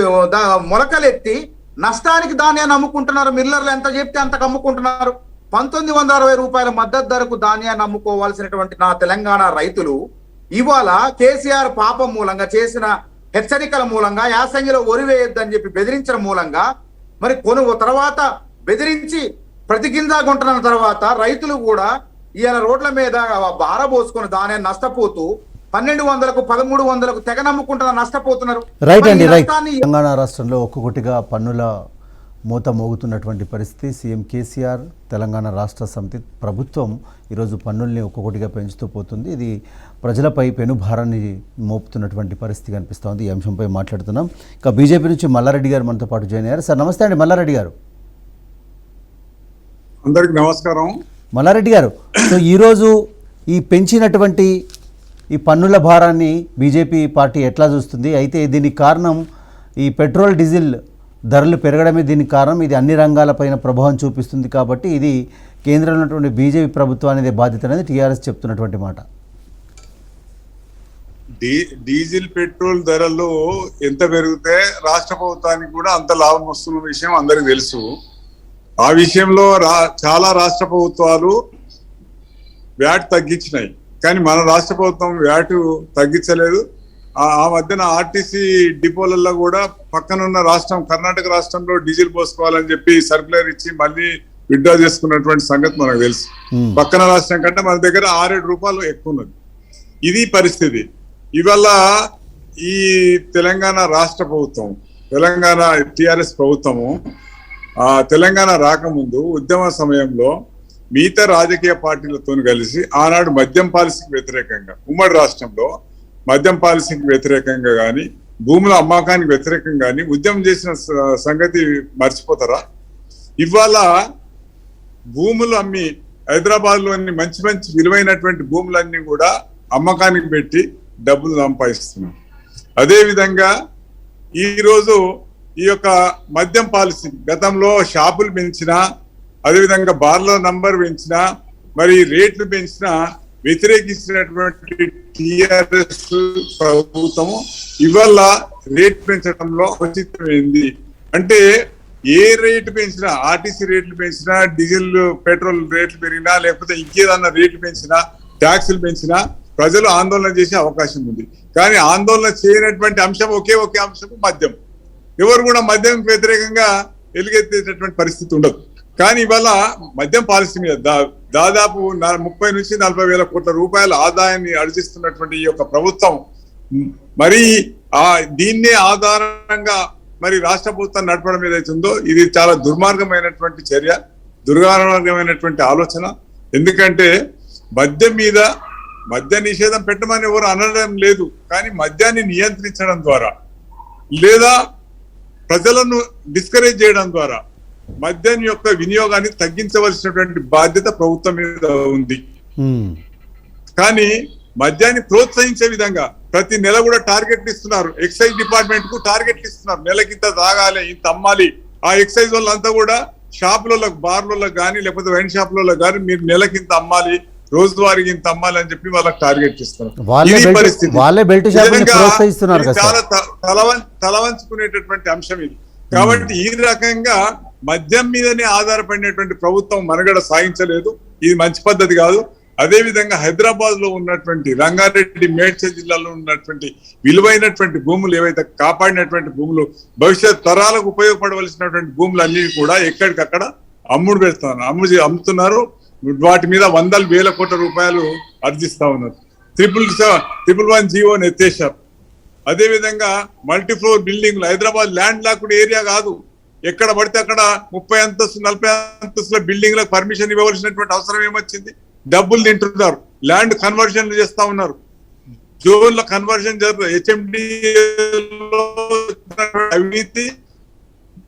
మొలకలెత్తి నష్టానికి ధాన్యాన్ని అమ్ముకుంటున్నారు. మిల్లర్లు ఎంత చెప్తే అంతకు అమ్ముకుంటున్నారు. 1960 రూపాయల మద్దతు ధరకు ధాన్యాన్ని అమ్ముకోవాల్సినటువంటి నా తెలంగాణ రైతులు ఇవాళ కేసీఆర్ పాపం మూలంగా చేసిన హెచ్చరికల మూలంగా యాసంగిలో వరి వేయొద్దని చెప్పి బెదిరించడం మూలంగా మరి తర్వాత బెదిరించి ప్రతిగింజా కొంటున్న తర్వాత రైతులు కూడా ఇవాళ రోడ్ల మీద బారబోసుకుని ధాన్యాన్ని నష్టపోతూ 1200కు 1300కు తెగ నమ్ముకుంటున్నారు, నష్టపోతున్నారు. రైట్ అండి, రైట్. తెలంగాణ రాష్ట్రంలో ఒక్కొక్కటిగా పన్నుల మూత మోగుతున్నటువంటి పరిస్థితి. సీఎం కేసీఆర్, తెలంగాణ రాష్ట్ర సమితి ప్రభుత్వం ఈరోజు పన్నుల్ని ఒక్కొక్కటిగా పెంచుతూ పోతుంది. ఇది ప్రజలపై పెనుభారాన్ని మోపుతున్నటువంటి పరిస్థితి కనిపిస్తోంది. ఈ అంశంపై మాట్లాడుతున్నాం. ఇక బీజేపీ నుంచి మల్లారెడ్డి గారు మనతో పాటు జాయిన్ అయ్యారు. సార్ నమస్తే అండి మల్లారెడ్డి గారు. అందరికి నమస్కారం. మల్లారెడ్డి గారు, సో ఈరోజు ఈ పెంచినటువంటి ఈ పన్నుల భారాన్ని బీజేపీ పార్టీ ఎట్లా చూస్తుంది? అయితే దీనికి కారణం ఈ పెట్రోల్ డీజిల్ ధరలు పెరగడమే దీనికి కారణం. ఇది అన్ని రంగాలపైన ప్రభావం చూపిస్తుంది కాబట్టి ఇది కేంద్రంలో ఉన్నటువంటి బీజేపీ ప్రభుత్వానికి బాధ్యత అనేది టీఆర్ఎస్ చెప్తున్నటువంటి మాట. డీజిల్ పెట్రోల్ ధరలు ఎంత పెరిగితే రాష్ట్ర ప్రభుత్వానికి కూడా అంత లాభం వస్తున్న విషయం అందరికి తెలుసు. ఆ విషయంలో చాలా రాష్ట్ర ప్రభుత్వాలు వ్యాట్ తగ్గించినాయి, కానీ మన రాష్ట్ర ప్రభుత్వం వ్యాట్ తగ్గించలేదు. ఆ మధ్యన ఆర్టీసీ డిపోలలో కూడా పక్కనున్న రాష్ట్రం కర్ణాటక రాష్ట్రంలో డీజిల్ పోసుకోవాలని చెప్పి సర్క్యులర్ ఇచ్చి మళ్ళీ విత్డ్రా చేసుకున్నటువంటి సంగతి మనకు తెలుసు. పక్కన రాష్ట్రం కంటే మన దగ్గర 6-7 రూపాయలు ఎక్కువ ఉన్నది. ఇది పరిస్థితి. ఇవాళ ఈ తెలంగాణ రాష్ట్ర ప్రభుత్వం, తెలంగాణ టిఆర్ఎస్ ప్రభుత్వము తెలంగాణ రాకముందు ఉద్యమ సమయంలో మిగతా రాజకీయ పార్టీలతో కలిసి ఆనాడు మద్యం పాలసీకి వ్యతిరేకంగా, ఉమ్మడి రాష్ట్రంలో మద్యం పాలసీకి వ్యతిరేకంగా కానీ, భూముల అమ్మకానికి వ్యతిరేకంగా కానీ ఉద్యమం చేసిన సంగతి మర్చిపోతారా? ఇవాళ భూములు అమ్మి హైదరాబాద్ లోని మంచి మంచి విలువైనటువంటి భూములన్నీ కూడా అమ్మకానికి పెట్టి డబ్బులు సంపాదిస్తున్నాం. అదే విధంగా ఈ రోజు ఈ యొక్క మద్యం పాలసీ గతంలో షాపులు పెంచినా, అదేవిధంగా బార్ల నంబర్ పెంచినా, మరి రేట్లు పెంచినా వ్యతిరేకించినటువంటి టిఆర్ఎస్ ప్రభుత్వము ఇవాళ రేట్ పెంచడంలో ఔచిత్యమైంది. అంటే ఏ రేటు పెంచినా, ఆర్టీసీ రేట్లు పెంచినా, డీజిల్ పెట్రోల్ రేట్లు పెరిగినా, లేకపోతే ఇంకేదన్నా రేట్లు పెంచినా, ట్యాక్సులు పెంచినా ప్రజలు ఆందోళన చేసే అవకాశం ఉంది. కానీ ఆందోళన చేయనటువంటి అంశం ఒకే అంశం మద్యం. ఎవరు కూడా మద్యం వ్యతిరేకంగా ఎలుగెత్తేటటువంటి పరిస్థితి ఉండదు. కానీ ఇవాళ మద్యం పాలసీ మీద దాదాపు 30 నుంచి 40 వేల కోట్ల రూపాయల ఆదాయాన్ని ఆర్జిస్తున్నటువంటి ఈ యొక్క ప్రభుత్వం మరి దీన్నే ఆధారంగా మరి రాష్ట్ర ప్రభుత్వం నడపడం ఏదైతుందో ఇది చాలా దుర్మార్గమైనటువంటి చర్య, దుర్మార్గమైనటువంటి ఆలోచన. ఎందుకంటే మద్యం మీద మద్య నిషేధం పెట్టమని ఎవరు అనడం లేదు, కానీ మద్యాన్ని నియంత్రించడం ద్వారా లేదా ప్రజలను డిస్కరేజ్ చేయడం ద్వారా మద్యం యొక్క వినియోగాన్ని తగ్గించవలసినటువంటి బాధ్యత ప్రభుత్వం మీద ఉంది. కానీ మద్యాన్ని ప్రోత్సహించే విధంగా ప్రతి నెల కూడా టార్గెట్లు ఇస్తున్నారు. ఎక్సైజ్ డిపార్ట్మెంట్ కు టార్గెట్లు ఇస్తున్నారు. నెలకింత తాగాలి, ఇంత అమ్మాలి. ఆ ఎక్సైజ్ వాళ్ళంతా కూడా షాపులలో, బార్లలో కానీ లేకపోతే వైన్ షాపులలో కానీ మీరు నెలకింత అమ్మాలి, రోజువారీకి ఇంత అమ్మాలి అని చెప్పి వాళ్ళకి టార్గెట్ ఇస్తున్నారు. ఇది పరిస్థితి. చాలా తలవంచుకునేటటువంటి అంశం ఇది. కాబట్టి ఈ రకంగా మద్యం మీదనే ఆధారపడినటువంటి ప్రభుత్వం మనుగడ సాగించలేదు. ఇది మంచి పద్ధతి కాదు. అదే విధంగా హైదరాబాద్ లో ఉన్నటువంటి రంగారెడ్డి, మేడ్చల్ జిల్లాలో ఉన్నటువంటి విలువైనటువంటి భూములు ఏవైతే కాపాడినటువంటి భూములు, భవిష్యత్ తరాలకు ఉపయోగపడవలసినటువంటి భూములు అన్ని కూడా ఎక్కడికక్కడ అమ్ముతున్నారు. వాటి మీద 100,000 కోట్ల రూపాయలు ఆర్జిస్తా ఉన్నారు. 111 జీవోని ఎత్తేశారు. అదే విధంగా మల్టీఫ్లోర్ బిల్డింగ్లు, హైదరాబాద్ ల్యాండ్ లాక్డ్ ఏరియా కాదు. ఎక్కడ పడితే అక్కడ 30 అంతస్తు 40 అంతస్తుల బిల్డింగ్లకు పర్మిషన్ ఇవ్వవలసినటువంటి అవసరం ఏమొచ్చింది? డబ్బులు తింటున్నారు, ల్యాండ్ కన్వర్జన్లు చేస్తా ఉన్నారు, జోన్ల కన్వర్జన్ జరుగుతుంది. హెచ్ఎండి అవినీతి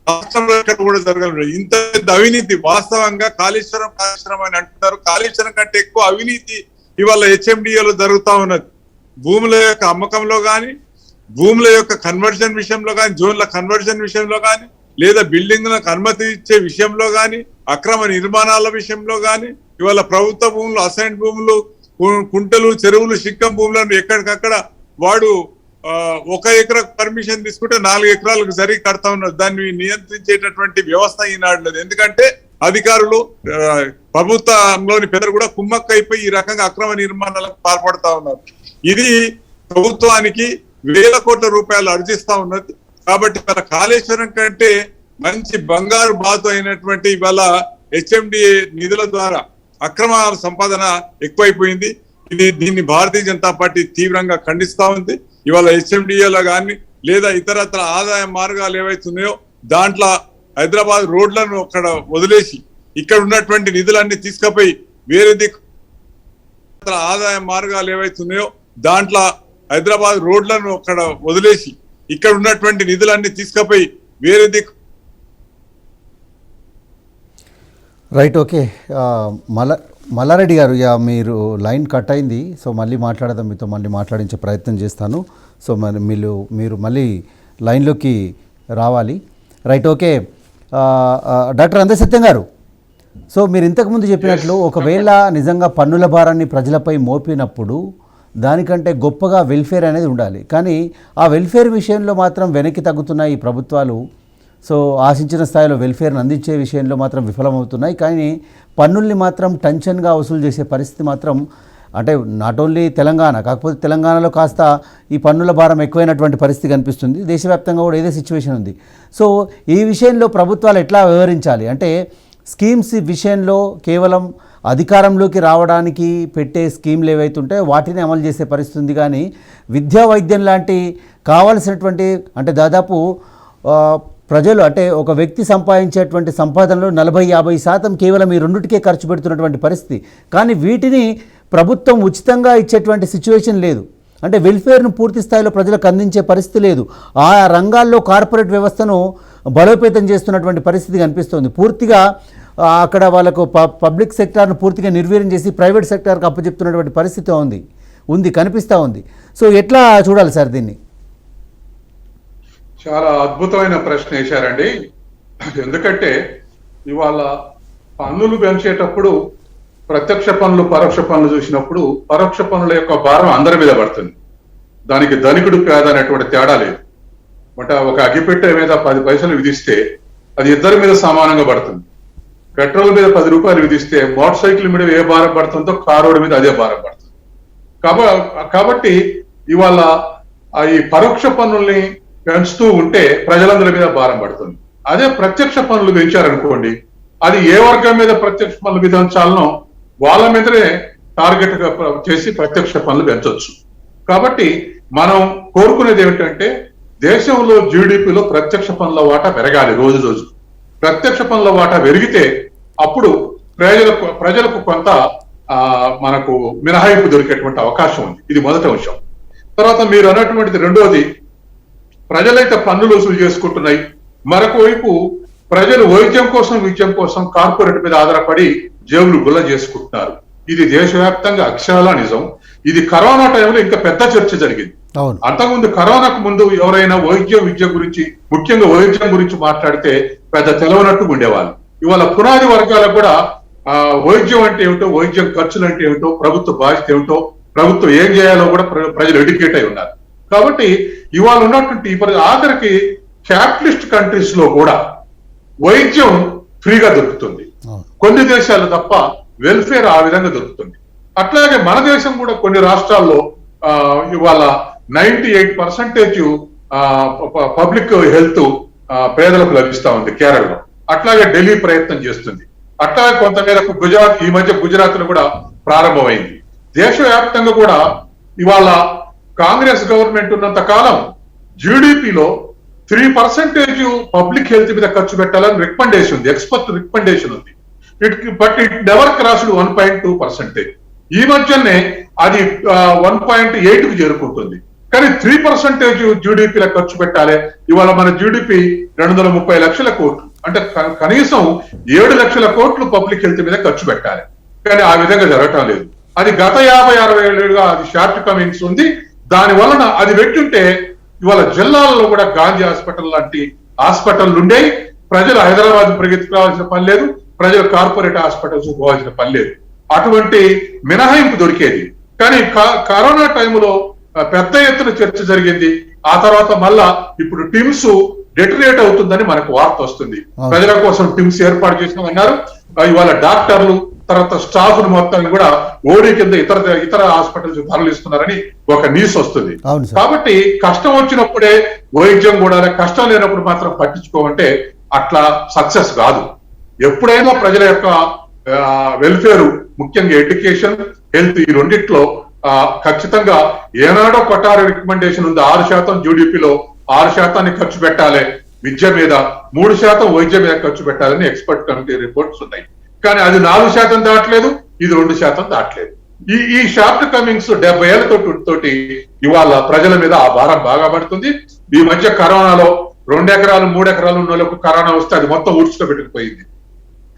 రాష్ట్రంలో ఎక్కడ కూడా జరగలేదు. ఇంత అవినీతి వాస్తవంగా కాళేశ్వరం అని అంటున్నారు. కాళేశ్వరం కంటే ఎక్కువ అవినీతి ఇవాళ హెచ్ఎండిఏలో జరుగుతా ఉన్నది. భూముల యొక్క అమ్మకంలో కానీ, భూముల యొక్క కన్వర్జన్ విషయంలో కానీ, జోన్ల కన్వర్జన్ విషయంలో కానీ, లేదా బిల్డింగ్లకు అనుమతి ఇచ్చే విషయంలో కానీ, అక్రమ నిర్మాణాల విషయంలో కానీ, ఇవాళ ప్రభుత్వ భూములు, అసైన్ భూములు, కుంటలు, చెరువులు, శిక్కం భూములను ఎక్కడికక్కడ వాడు 1 ఎకరా పర్మిషన్ తీసుకుంటే 4 ఎకరాలకు సరి కడతా ఉన్నారు. దాన్ని నియంత్రించేటటువంటి వ్యవస్థ ఈనాడు లేదు. ఎందుకంటే అధికారులు, ప్రభుత్వంలోని పెద్దలు కూడా కుమ్మక్కైపోయి ఈ రకంగా అక్రమ నిర్మాణాలకు పాల్పడతా ఉన్నారు. ఇది ప్రభుత్వానికి 1000 కోట్ల రూపాయలు ఆర్జిస్తా ఉన్నది. కాబట్టి మన కాళేశ్వరం కంటే మంచి బంగారు బాతు అయినటువంటి ఇవాళ హెచ్ఎండిఏ నిధుల ద్వారా అక్రమ సంపాదన ఎక్కువైపోయింది. దీన్ని భారతీయ జనతా పార్టీ తీవ్రంగా ఖండిస్తా ఉంది. ఇవాళ హెచ్ఎండిఏలో కానీ లేదా ఇతరత్ర ఆదాయ మార్గాలు ఏవైతున్నాయో దాంట్లో హైదరాబాద్ రోడ్లను అక్కడ వదిలేసి ఇక్కడ ఉన్నటువంటి నిధులన్నీ తీసుకుపోయి వేరే దిక్కు ఆదాయ మార్గాలు ఏవైతున్నాయో దాంట్లో హైదరాబాద్ రోడ్లను అక్కడ వదిలేసి ఇక్కడ ఉన్నటువంటి నిధులన్నీ తీసుకుపోయి వేరే దిక్కు. Right, okay. మల్లారెడ్డి గారు, మీరు లైన్ కట్ అయింది. సో మళ్ళీ మాట్లాడదాం, మీతో మళ్ళీ మాట్లాడించే ప్రయత్నం చేస్తాను. సో మరి మీరు మళ్ళీ లైన్లోకి రావాలి. Right, okay. డాక్టర్ అందసత్యం గారు, సో మీరు ఇంతకుముందు చెప్పినట్లు ఒకవేళ నిజంగా పన్నుల భారాన్ని ప్రజలపై మోపినప్పుడు దానికంటే గొప్పగా వెల్ఫేర్ అనేది ఉండాలి. కానీ ఆ వెల్ఫేర్ విషయంలో మాత్రం వెనక్కి తగ్గుతున్న ఈ ప్రభుత్వాలు సో ఆశించిన స్థాయిలో వెల్ఫేర్ని అందించే విషయంలో మాత్రం విఫలమవుతున్నాయి. కానీ పన్నుల్ని మాత్రం టెన్షన్గా వసూలు చేసే పరిస్థితి మాత్రం, అంటే నాట్ ఓన్లీ తెలంగాణ, కాకపోతే తెలంగాణలో కాస్త ఈ పన్నుల భారం ఎక్కువైనటువంటి పరిస్థితి కనిపిస్తుంది. దేశవ్యాప్తంగా కూడా ఇదే సిచ్యువేషన్ ఉంది. సో ఈ విషయంలో ప్రభుత్వాలు ఎట్లా వ్యవహరించాలి? అంటే స్కీమ్స్ విషయంలో కేవలం అధికారంలోకి రావడానికి పెట్టే స్కీమ్లు ఏవైతే ఉంటాయో వాటిని అమలు చేసే పరిస్థితి ఉంది. కానీ విద్యా వైద్యం లాంటి కావాల్సినటువంటి అంటే దాదాపు ప్రజలు అంటే ఒక వ్యక్తి సంపాదించేటువంటి సంపాదనలో 40-50% కేవలం ఈ రెండింటికే ఖర్చు పెడుతున్నటువంటి పరిస్థితి. కానీ వీటిని ప్రభుత్వం ఉచితంగా ఇచ్చేటువంటి సిచ్యువేషన్ లేదు. అంటే వెల్ఫేర్ను పూర్తి స్థాయిలో ప్రజలకు అందించే పరిస్థితి లేదు. ఆ రంగాల్లో కార్పొరేట్ వ్యవస్థను బలోపేతం చేస్తున్నటువంటి పరిస్థితి కనిపిస్తుంది. పూర్తిగా అక్కడ వాళ్ళకు పబ్లిక్ సెక్టార్ను పూర్తిగా నిర్వీర్యం చేసి ప్రైవేట్ సెక్టార్కి అప్పచెప్తున్నటువంటి పరిస్థితి కనిపిస్తూ ఉంది. సో ఎట్లా చూడాలి సార్ దీన్ని? చాలా అద్భుతమైన ప్రశ్న వేశారండి. ఎందుకంటే ఇవాళ పన్నులు పెంచేటప్పుడు ప్రత్యక్ష పన్నులు పరోక్ష పన్నులు చూసినప్పుడు పరోక్ష పన్నుల యొక్క భారం అందరి మీద పడుతుంది. దానికి ధనికుడు పేద అనేటువంటి తేడా లేదు. అంటే ఒక అగ్గిపెట్టె మీద 10 పైసలు విధిస్తే అది ఇద్దరి మీద సమానంగా పడుతుంది. పెట్రోల్ మీద 10 రూపాయలు విధిస్తే మోటార్ సైకిల్ మీద ఏ భారం పడుతుందో కారోడ్ మీద అదే భారం పడుతుంది. కాబట్టి ఇవాళ ఈ పరోక్ష పన్నుల్ని పెంచుతూ ఉంటే ప్రజలందరి మీద భారం పడుతుంది. అదే ప్రత్యక్ష పన్నులు పెంచారనుకోండి, అది ఏ వర్గం మీద ప్రత్యక్ష పన్నులు విధించాలనో వాళ్ళ మీదనే టార్గెట్ గా చేసి ప్రత్యక్ష పన్నులు పెంచవచ్చు. కాబట్టి మనం కోరుకునేది ఏమిటంటే దేశంలో జీడిపిలో ప్రత్యక్ష పన్నుల వాటా పెరగాలి. రోజు రోజు ప్రత్యక్ష పన్నుల వాటా పెరిగితే అప్పుడు ప్రజలకు కొంత మనకు మినహాయింపు దొరికేటువంటి అవకాశం ఉంది. ఇది మొదటి అంశం. తర్వాత మీరు అన్నటువంటిది రెండోది, ప్రజలైతే పన్నులు వసూలు చేసుకుంటున్నాయి, మరొక వైపు ప్రజలు వైద్యం కోసం విద్యం కోసం కార్పొరేట్ మీద ఆధారపడి జేబులు గుల్ల చేసుకుంటున్నారు. ఇది దేశవ్యాప్తంగా అక్షరాల నిజం. ఇది కరోనా టైంలో ఇంకా పెద్ద చర్చ జరిగింది. అంతకుముందు కరోనాకు ముందు ఎవరైనా వైద్యం విద్య గురించి ముఖ్యంగా వైద్యం గురించి మాట్లాడితే పెద్ద తెలవనట్టు ఉండేవాళ్ళు. ఇవాళ పునాది వర్గాలకు కూడా వైద్యం అంటే ఏమిటో, వైద్యం ఖర్చులు అంటే ఏమిటో, ప్రభుత్వ బాధ్యత ఏమిటో, ప్రభుత్వం ఏం చేయాలో కూడా ప్రజలు ఎడ్యుకేట్ అయి ఉన్నారు. కాబట్టి ఇవాళ ఉన్నటువంటి ఆఖరికి క్యాపిటలిస్ట్ కంట్రీస్ లో కూడా వైద్యం ఫ్రీగా దొరుకుతుంది. కొన్ని దేశాలు తప్ప వెల్ఫేర్ ఆ విధంగా దొరుకుతుంది. అట్లాగే మన దేశం కూడా కొన్ని రాష్ట్రాల్లో ఇవాళ 98% పబ్లిక్ హెల్త్ పేదలకు లభిస్తా ఉంది కేరళలో. అట్లాగే ఢిల్లీ ప్రయత్నం చేస్తుంది. అట్లాగే కొంతమేరకు గుజరాత్, ఈ మధ్య గుజరాత్ లో కూడా ప్రారంభమైంది. దేశవ్యాప్తంగా కూడా ఇవాళ కాంగ్రెస్ గవర్నమెంట్ ఉన్నంత కాలం జీడిపిలో 3% పబ్లిక్ హెల్త్ మీద ఖర్చు పెట్టాలని రికమెండేషన్ ఉంది, ఎక్స్పర్ట్ రికమెండేషన్ ఉంది. But it never crossed 1.2%. ఈ మధ్యనే అది 1.8కు చేరుకుంటుంది. కానీ 3% జీడిపిలో ఖర్చు పెట్టాలి. ఇవాళ మన జీడిపి 230 లక్షల కోట్లు, అంటే కనీసం 7 లక్షల కోట్లు పబ్లిక్ హెల్త్ మీద ఖర్చు పెట్టాలి. కానీ ఆ విధంగా జరగటం లేదు. అది గత 50-60 ఏళ్ళుగా అది షార్ట్ కమింగ్స్ ఉంది. దాని వలన అది పెట్టుంటే ఇవాళ జిల్లాలలో కూడా గాంధీ హాస్పిటల్ లాంటి హాస్పిటల్ ఉండేవి. ప్రజలు హైదరాబాద్ పరిగెత్తుకోవాల్సిన పని లేదు, ప్రజలు కార్పొరేట్ హాస్పిటల్స్ పోవాల్సిన పని లేదు. అటువంటి మినహాయింపు దొరికేది. కానీ కరోనా టైంలో పెద్ద ఎత్తున చర్చ జరిగింది. ఆ తర్వాత మళ్ళా ఇప్పుడు టిమ్స్ డెటరేట్ అవుతుందని మనకు వార్త వస్తుంది. ప్రజల కోసం టిమ్స్ ఏర్పాటు చేసినామన్నారు. ఇవాళ డాక్టర్లు తర్వాత స్టాఫ్ మొత్తాన్ని కూడా ఓడి కింద ఇతర హాస్పిటల్స్ తరలిస్తున్నారని ఒక న్యూస్ వస్తుంది. కాబట్టి కష్టం వచ్చినప్పుడే వైద్యం కూడా, కష్టం లేనప్పుడు మాత్రం పట్టించుకోమంటే అట్లా సక్సెస్ కాదు. ఎప్పుడైనా ప్రజల యొక్క వెల్ఫేర్, ముఖ్యంగా ఎడ్యుకేషన్, హెల్త్, ఈ రెండిట్లో ఖచ్చితంగా ఏనాడో కొట్టారు రికమెండేషన్ ఉంది. 6% జీడిపిలో 6% ఖర్చు పెట్టాలి విద్య మీద, 3% వైద్యం మీద ఖర్చు పెట్టాలని ఎక్స్పర్ట్ కమిటీ రిపోర్ట్స్ ఉన్నాయి. కానీ అది 4% దాటలేదు, ఇది 2% దాటలేదు. ఈ షార్ట్ కమింగ్స్ 70 ఏళ్ల తోటి ఇవాళ ప్రజల మీద ఆ భారం బాగా పడుతుంది. ఈ మధ్య కరోనాలో 2 ఎకరాలు 3 ఎకరాలు ఉన్న వాళ్ళకు కరోనా వస్తే అది మొత్తం ఊడ్చుతో పెట్టుకుపోయింది.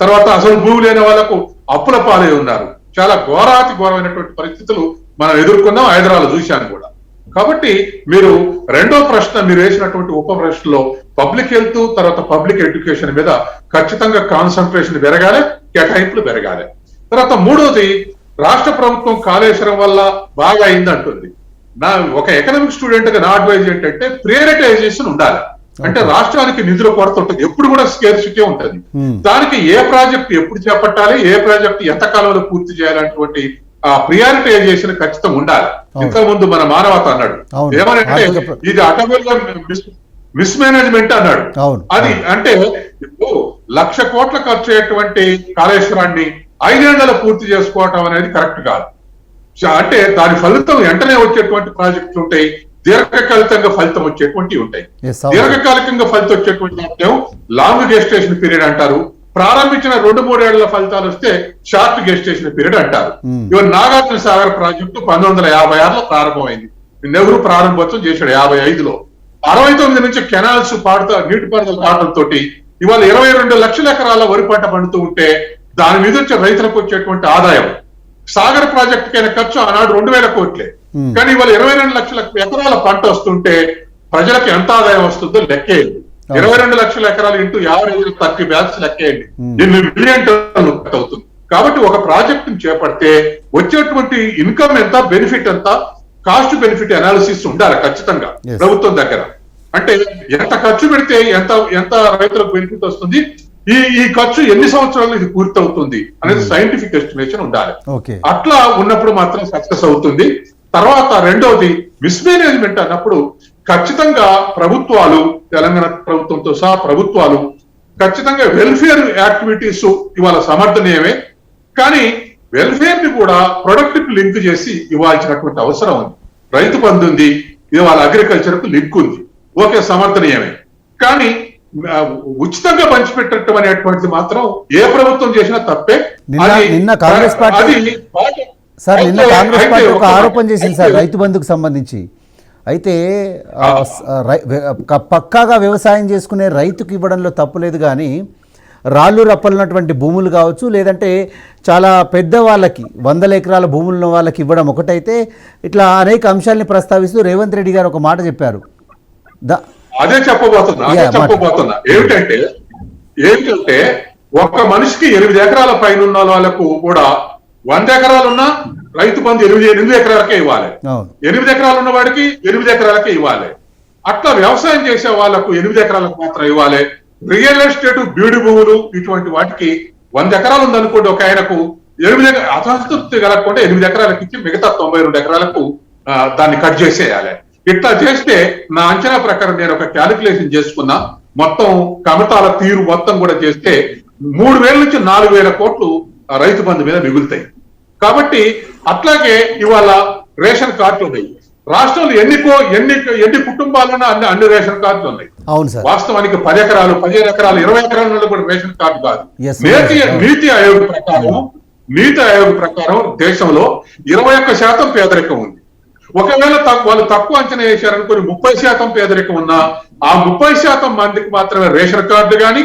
తర్వాత అసలు భూమి లేని వాళ్ళకు అప్పుల పాలై ఉన్నారు. చాలా ఘోరాతి ఘోరమైనటువంటి పరిస్థితులు మనం ఎదుర్కొన్నాం. హైదరాబాద్ చూశాను కూడా. కాబట్టి మీరు రెండో ప్రశ్న మీరు వేసినటువంటి ఉప ప్రశ్నలో పబ్లిక్ హెల్త్ తర్వాత పబ్లిక్ ఎడ్యుకేషన్ మీద ఖచ్చితంగా కాన్సన్ట్రేషన్ పెరగాలి, కేటాయింపులు పెరగాలి. తర్వాత మూడోది, రాష్ట్ర ప్రభుత్వం కాళేశ్వరం వల్ల బాగా అయిందంటుంది. ఒక ఎకనామిక్ స్టూడెంట్ గా నా అడ్వైజ్ ఏంటంటే ప్రియారిటైజేషన్ ఉండాలి. అంటే రాష్ట్రానికి నిధుల కొరత ఉంటుంది, ఎప్పుడు కూడా స్కేర్సిటీ ఉంటుంది. దానికి ఏ ప్రాజెక్ట్ ఎప్పుడు చేపట్టాలి, ఏ ప్రాజెక్ట్ ఎంత కాలంలో పూర్తి చేయాలనేటువంటి ఆ ప్రియారిటైజేషన్ ఖచ్చితంగా ఉండాలి. ఇంతకు ముందు మన మానవత అన్నాడు, ఏమనంటే ఇది అటవీగా మిస్మేనేజ్మెంట్ అన్నాడు. అది అంటే 1,00,000 కోట్ల ఖర్చు అయ్యేటువంటి కాళేశ్వరాన్ని 5 ఏళ్లలో పూర్తి చేసుకోవటం అనేది కరెక్ట్ కాదు. అంటే దాని ఫలితం వెంటనే వచ్చేటువంటి ప్రాజెక్టులు ఉంటాయి, దీర్ఘకాలికంగా ఫలితం వచ్చేటువంటివి ఉంటాయి. Yes, అవును. దీర్ఘకాలికంగా ఫలితం వచ్చేటువంటి అంటే లాంగ్ గెస్టేషన్ పీరియడ్ అంటారు, ప్రారంభించిన 2-3 ఏళ్ల ఫలితాలు వస్తే షార్ట్ గెస్టేషన్ పీరియడ్ అంటారు. ఇవన్న నాగార్జున సాగర్ ప్రాజెక్టు 1956లో ప్రారంభమైంది. నెహ్రూ ప్రారంభోత్సవం చేశాడు 55లో. 69 నుంచి కెనాల్స్ నీటిపారుదల కావడంతో ఇవాళ 22 లక్షల ఎకరాల వరి పంట పండుతూ ఉంటే దాని మీద వచ్చే రైతులకు వచ్చేటువంటి ఆదాయం సాగర్ ప్రాజెక్టుకైన ఖర్చు ఆనాడు 2,000 కోట్లే. కానీ ఇవాళ 22 లక్షల ఎకరాల పంట వస్తుంటే ప్రజలకు ఎంత ఆదాయం వస్తుందో లెక్కేయండి. 22 లక్షల ఎకరాలు ఇంటూ 30 బ్యాగ్స్ లెక్కేయండి, ఎన్ని మిలియన్ టన్నులు అవుతుంది. కాబట్టి ఒక ప్రాజెక్టును చేపడితే వచ్చేటువంటి ఇన్కమ్ ఎంత, బెనిఫిట్ ఎంత, కాస్ట్ బెనిఫిట్ అనాలిసిస్ ఉండాలి ఖచ్చితంగా ప్రభుత్వం దగ్గర. అంటే ఎంత ఖర్చు పెడితే ఎంత రైతులకు బెనిఫిట్ వస్తుంది, ఈ ఖర్చు ఎన్ని సంవత్సరాలు ఇది పూర్తి అవుతుంది అనేది సైంటిఫిక్ ఎస్టిమేషన్ ఉండాలి. అట్లా ఉన్నప్పుడు మాత్రం సక్సెస్ అవుతుంది. తర్వాత రెండవది మిస్మేనేజ్మెంట్ అన్నప్పుడు ఖచ్చితంగా ప్రభుత్వాలు, తెలంగాణ ప్రభుత్వంతో సహా ప్రభుత్వాలు ఖచ్చితంగా వెల్ఫేర్ యాక్టివిటీస్ ఇవాళ సమర్థనీయమే, కానీ వెల్ఫేర్ ని కూడా ప్రొడక్ట్ కి లింక్ చేసి ఇవ్వాల్సినటువంటి అవసరం ఉంది. రైతు బంధు ఉంది, ఇవాళ అగ్రికల్చర్ కు లింక్ ఉంది, ఓకే సమర్థనీయమే. కానీ ఉచితంగా పంచిపెట్టడం అనేటువంటిది మాత్రం ఏ ప్రభుత్వం చేసినా తప్పే. నిన్న కాంగ్రెస్ పార్టీ సార్ నిన్న కాంగ్రెస్ పార్టీ ఒక ఆరోపణ చేసింది సార్ రైతు బంధుకు సంబంధించి. అయితే పక్కాగా వ్యవసాయం చేసుకునే రైతుకు ఇవ్వడంలో తప్పు లేదు, కానీ రాళ్ళు రప్పలున్నటువంటి భూములు కావచ్చు, లేదంటే చాలా పెద్ద వాళ్ళకి 100 ఎకరాల భూములు ఉన్న వాళ్ళకి ఇవ్వడం ఒకటైతే, ఇట్లా అనేక అంశాలని ప్రస్తావిస్తూ రేవంత్ రెడ్డి గారు ఒక మాట చెప్పారు. అదే చెప్పబోతున్నా ఏమిటంటే ఒక్క మనిషికి 8 ఎకరాల పైన ఉన్న వాళ్ళకు కూడా 100 ఎకరాలున్నా రైతు బంధు 8 ఎకరాలకే ఇవ్వాలి, 8 ఎకరాలు ఉన్న వాడికి 8 ఎకరాలకే ఇవ్వాలి. అట్లా వ్యవసాయం చేసే వాళ్ళకు 8 ఎకరాలకు మాత్రం ఇవ్వాలి. రియల్ ఎస్టేట్, బీడు భూములు ఇటువంటి వాటికి 100 ఎకరాలు ఉందనుకోండి, ఒక ఆయనకు 8 అసంతృప్తి కలగకుండా 8 ఎకరాలకు ఇచ్చి మిగతా 92 ఎకరాలకు దాన్ని కట్ చేసేయాలి. ఇట్లా చేస్తే నా అంచనా ప్రకారం నేను ఒక క్యాలిక్యులేషన్ చేసుకున్నా, మొత్తం కమతాల తీరు మొత్తం కూడా చేస్తే 3,000 నుంచి 4,000 కోట్లు రైతు బంధు మీద మిగులుతాయి. కాబట్టి అట్లాగే ఇవాళ రేషన్ కార్డులు ఉన్నాయి. రాష్ట్రంలో ఎన్ని కుటుంబాలున్నా అన్ని రేషన్ కార్డులు ఉన్నాయి. వాస్తవానికి 10 ఎకరాలు, 15 ఎకరాలు, 20 ఎకరాల కూడా రేషన్ కార్డు కాదు. నీతి ఆయోగ్ ప్రకారం దేశంలో 21% పేదరికం ఉంది. ఒకవేళ వాళ్ళు తక్కువ అంచనా వేశారనుకుని 30% పేదరికం ఉన్నా ఆ 30% మందికి మాత్రమే రేషన్ కార్డు గాని,